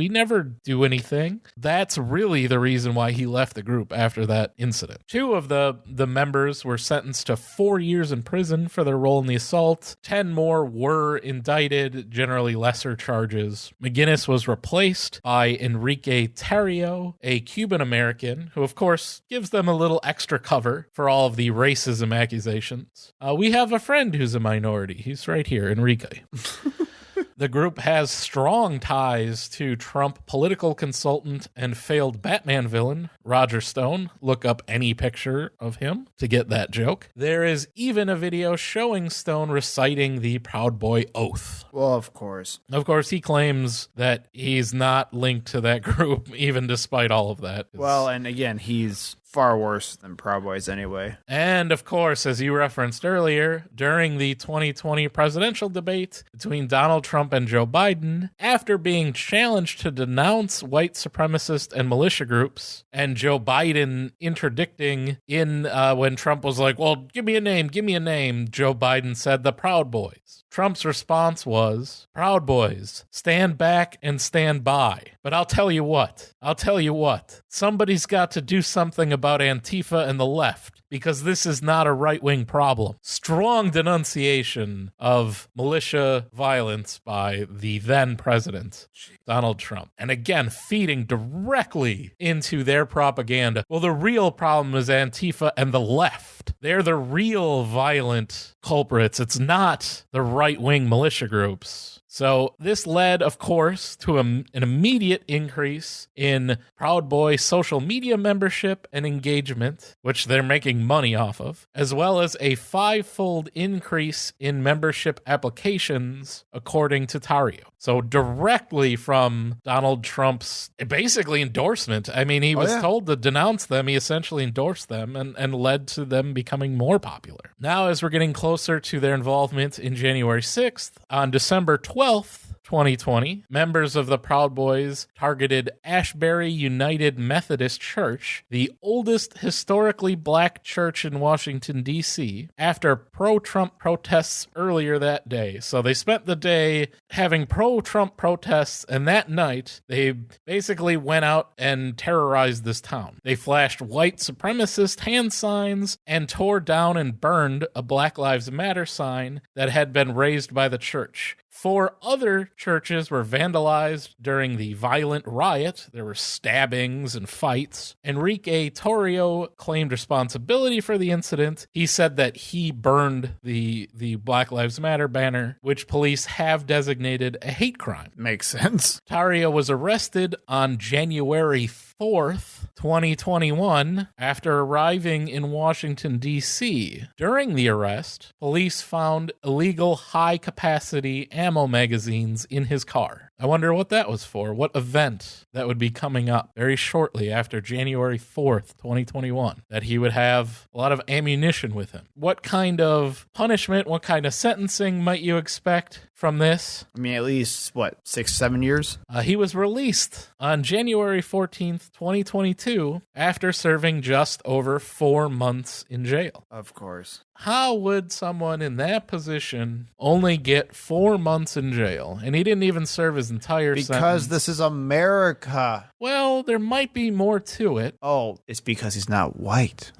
never do anything. That's really the reason why he left the group after that incident. 2 of the members were sentenced to 4 years in prison for their role in the assault. 10 more were indicted, generally lesser charges. McGinnis was replaced by Enrique Tarrio, a Cuban American, who of course gives them a little extra cover for all of the racism accusations. We have a friend who's a minority. He's right here, Enrique. The group has strong ties to Trump political consultant and failed Batman villain, Roger Stone. Look up any picture of him to get that joke. There is even a video showing Stone reciting the Proud Boy oath. Well, of course. Of course, he claims that he's not linked to that group, even despite all of that. Well, and again, he's far worse than Proud Boys anyway. And of course, as you referenced earlier, during the 2020 presidential debate between Donald Trump and Joe Biden, after being challenged to denounce white supremacist and militia groups, and Joe Biden interdicting in when Trump was like, well, give me a name, Joe Biden said the Proud Boys. Trump's response was, Proud Boys, stand back and stand by. But I'll tell you what, somebody's got to do something about Antifa and the left, because this is not a right-wing problem. Strong denunciation of militia violence by the then president, Donald Trump. And again, feeding directly into their propaganda. Well, the real problem is Antifa and the left. They're the real violent culprits. It's not the right-wing militia groups. So this led, of course, to an immediate increase in Proud Boy social media membership and engagement, which they're making money off of, as well as a 5-fold increase in membership applications, according to Tarrio. So directly from Donald Trump's basically endorsement. I mean, he was told to denounce them. He essentially endorsed them and led to them becoming more popular. Now, as we're getting closer to their involvement in January 6th, on December 12th, 2020, members of the Proud Boys targeted Ashbury United Methodist Church, the oldest historically black church in Washington, D.C., after pro-Trump protests earlier that day. So they spent the day having pro-Trump protests, and that night, they basically went out and terrorized this town. They flashed white supremacist hand signs and tore down and burned a Black Lives Matter sign that had been raised by the church. 4 other churches were vandalized during the violent riot. There were stabbings and fights. Enrique Tarrio claimed responsibility for the incident. He said that he burned the Black Lives Matter banner, which police have designated a hate crime. Makes sense. Tarrio was arrested on January 4th, 2021, after arriving in Washington, D.C. During the arrest, police found illegal high-capacity ammo magazines in his car. I wonder what that was for, what event that would be coming up very shortly after January 4th, 2021, that he would have a lot of ammunition with him. What kind of punishment, what kind of sentencing might you expect from this? I mean, at least, 6-7 years? He was released on January 14th, 2022, after serving just over 4 months in jail. Of course. how would someone in that position only get 4 months in jail? And he didn't even serve his entire sentence. Because this is America. Well, there might be more to it. Oh, it's because he's not white.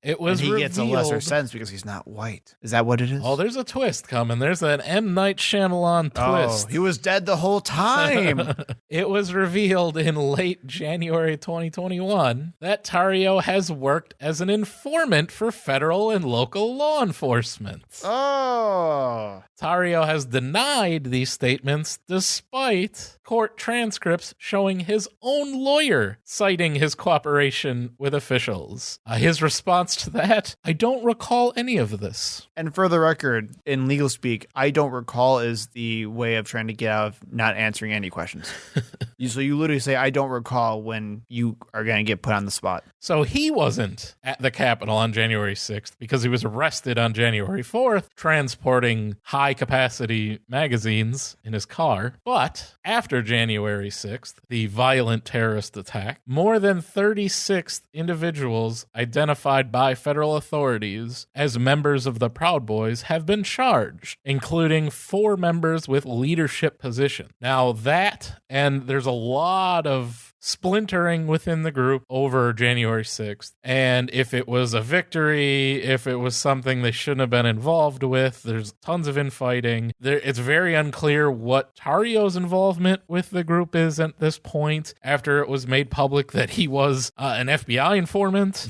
It was and he gets a lesser revealed- sentence because he's not white. Is that what it is? Oh, there's a twist coming. There's an M. Night Shyamalan twist. Oh, he was dead the whole time. It was revealed in late January 2021 that Tario has worked as an informant for federal and local law enforcement. Oh. Tario has denied these statements despite court transcripts showing his own lawyer citing his cooperation with officials. His response to that, I don't recall any of this. And for the record, in legal speak, I don't recall is the way of trying to get out of not answering any questions. So you literally say, I don't recall when you are going to get put on the spot. So he wasn't at the Capitol on January 6th because he was arrested on January 4th transporting high-capacity magazines in his car. But after January 6th, the violent terrorist attack, more than 36 individuals identified by federal authorities as members of the Proud Boys have been charged, including 4 members with leadership positions. Now that, and there's a lot of splintering within the group over January 6th. And if it was a victory, if it was something they shouldn't have been involved with, there's tons of infighting. It's very unclear what Tario's involvement with the group is at this point, after it was made public that he was an FBI informant.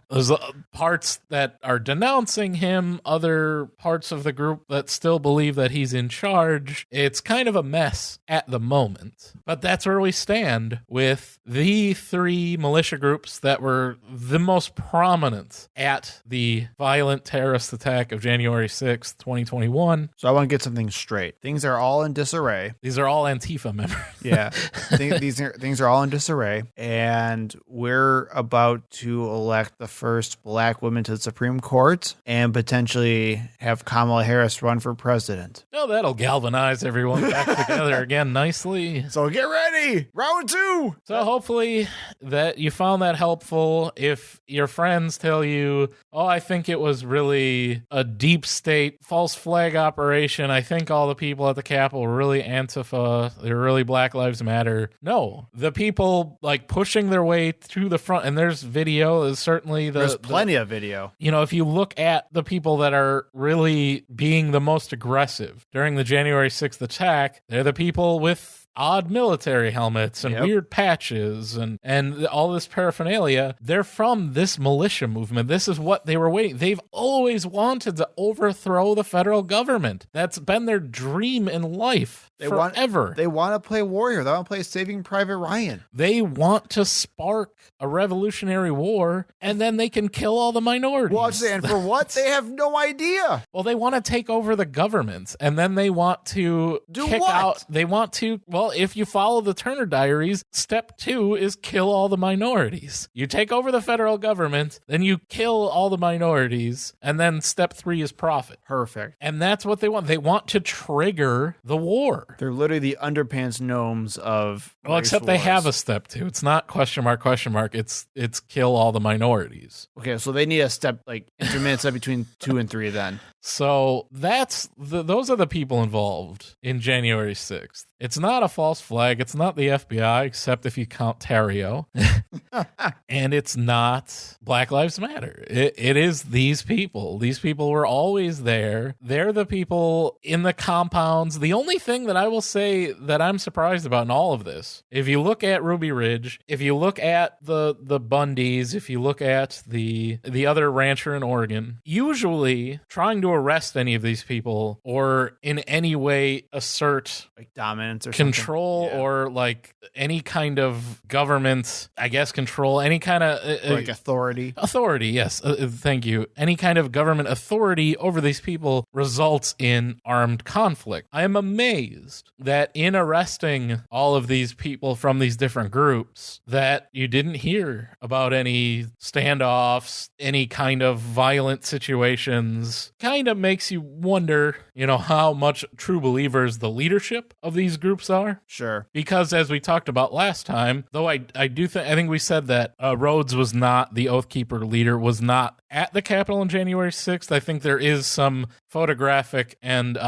There's parts that are denouncing him, other parts of the group that still believe that he's in charge. It's kind of a mess at the moment. But that's where we stand with the 3 militia groups that were the most prominent at the violent terrorist attack of January 6th, 2021. So I want to get something straight. Things are all in disarray. These are all Antifa members. Yeah. Things are all in disarray. And we're about to elect the first black woman to the Supreme Court and potentially have Kamala Harris run for president. Oh, that'll galvanize everyone back together again nicely. So get ready. Round 2. So hopefully that you found that helpful. If your friends tell you, oh, I think it was really a deep state false flag operation, I think all the people at the Capitol were really Antifa, they're really Black Lives Matter. No, the people like pushing their way to the front, and there's video, there's certainly there's plenty of video. You know, if you look at the people that are really being the most aggressive during the January 6th attack, they're the people with odd military helmets and weird patches and all this paraphernalia. They're from this militia movement. This is what they were waiting. They've always wanted to overthrow the federal government. That's been their dream in life forever. They want to play warrior. They want to play Saving Private Ryan. They want to spark a revolutionary war, and then they can kill all the minorities. Well, I'm saying, for what? They have no idea. Well, they want to take over the government, and then they want to They want to, well, if you follow the Turner Diaries, step 2 is kill all the minorities. You take over the federal government, then you kill all the minorities, and then step 3 is profit. Perfect. And that's what they want. They want to trigger the war. They're literally the underpants gnomes of Well, except they have a step 2. It's not question mark. It's kill all the minorities. Okay, so they need a step, like intermittent step between 2 and 3 then. So those are the people involved in January 6th. It's not a false flag. It's not the FBI, except if you count Tario. And it's not Black Lives Matter. It is these people. These people were always there. They're the people in the compounds. The only thing that I will say that I'm surprised about in all of this, if you look at Ruby Ridge, if you look at the Bundys, if you look at the other rancher in Oregon, usually trying to arrest any of these people or in any way assert like dominance or control or like any kind of government, I guess, control, any kind of like authority. Yes. Thank you. Any kind of government authority over these people results in armed conflict. I am amazed that in arresting all of these people from these different groups that you didn't hear about any standoffs, any kind of violent situations. Kind of makes you wonder, how much true believers the leadership of these groups are. Sure. Because as we talked about last time, though I think we said that Rhodes was not the Oath Keeper leader, was not at the Capitol on January 6th. I think there is some photographic and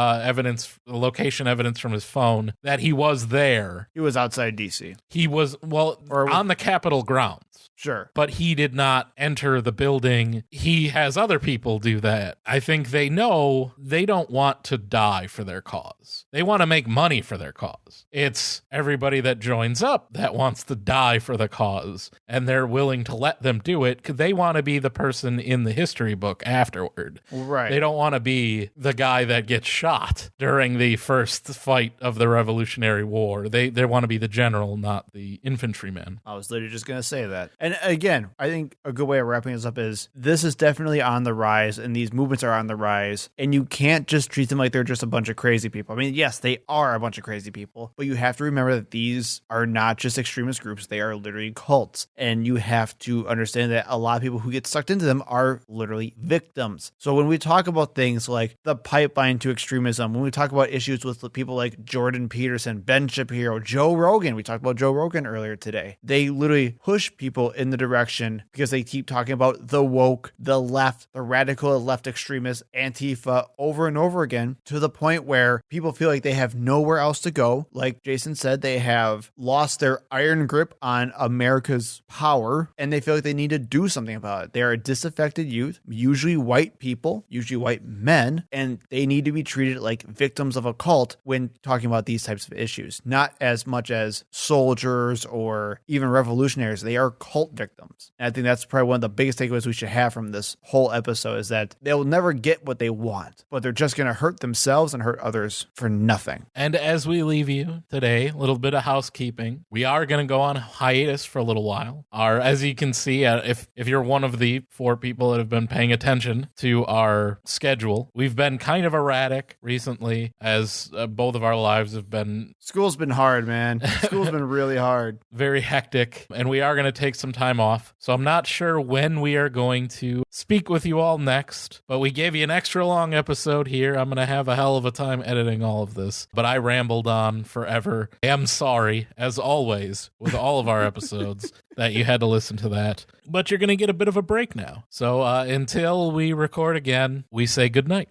location evidence from his phone that he was there. He was outside D.C. He was, on the Capitol grounds. Sure. But he did not enter the building. He has other people do that. I think they know they don't want to die for their cause. They want to make money for their cause. It's everybody that joins up that wants to die for the cause, and they're willing to let them do it because they want to be the person in the history book afterward. Right. They don't want to be the guy that gets shot during the first fight of the Revolutionary War. They want to be the general, not the infantryman. I was literally just going to say that. And again, I think a good way of wrapping this up is this is definitely on the rise, and these movements are on the rise, and you can't just treat them like they're just a bunch of crazy people. I mean, yes, they are a bunch of crazy people, but you have to remember that these are not just extremist groups. They are literally cults, and you have to understand that a lot of people who get sucked into them are literally victims. So when we talk about things like the pipeline to extremism, when we talk about issues with people like Jordan Peterson, Ben Shapiro, Joe Rogan, we talked about Joe Rogan earlier today, they literally push people in the direction because they keep talking about the woke, the left, the radical left extremists, Antifa over and over again, to the point where people feel like they have nowhere else to go. Like Jason said, they have lost their iron grip on America's power, and they feel like they need to do something about it. They are a disaffected youth, usually white people, usually white men, and they need to be treated like victims of a cult when talking about these types of issues. Not as much as soldiers or even revolutionaries. They are cult victims. And I think that's probably one of the biggest takeaways we should have from this whole episode is that they'll never get what they want, but they're just going to hurt themselves and hurt others for nothing. And as we leave you today, a little bit of housekeeping. We are going to go on hiatus for a little while. As you can see, if you're one of the 4 people that have been paying attention to our schedule, we've been kind of erratic recently as both of our lives have been... School's been hard, man. School's been really hard. Very hectic, and we are going to take some time off. So I'm not sure when we are going to speak with you all next, but we gave you an extra long episode here. I'm going to have a hell of a time editing all of this, but I rambled on forever. I am sorry, as always, with all of our episodes that you had to listen to that, but you're going to get a bit of a break now. So until we record again, we say goodnight.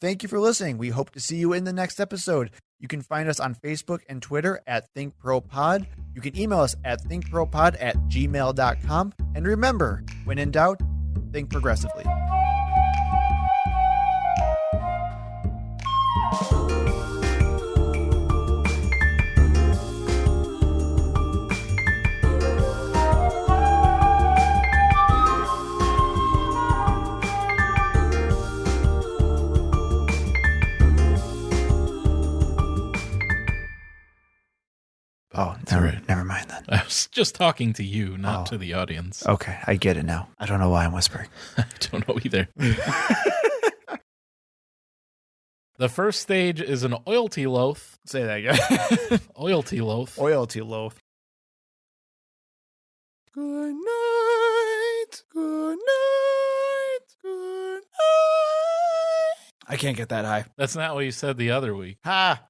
Thank you for listening. We hope to see you in the next episode. You can find us on Facebook and Twitter at ThinkProPod. You can email us at thinkpropod@gmail.com. And remember, when in doubt, think progressively. Oh, never mind then. I was just talking to you, not to the audience. Okay, I get it now. I don't know why I'm whispering. I don't know either. The first stage is an oilty loaf. Say that again. Oilty loaf. Oilty loaf. Good night. Good night. Good night. I can't get that high. That's not what you said the other week. Ha!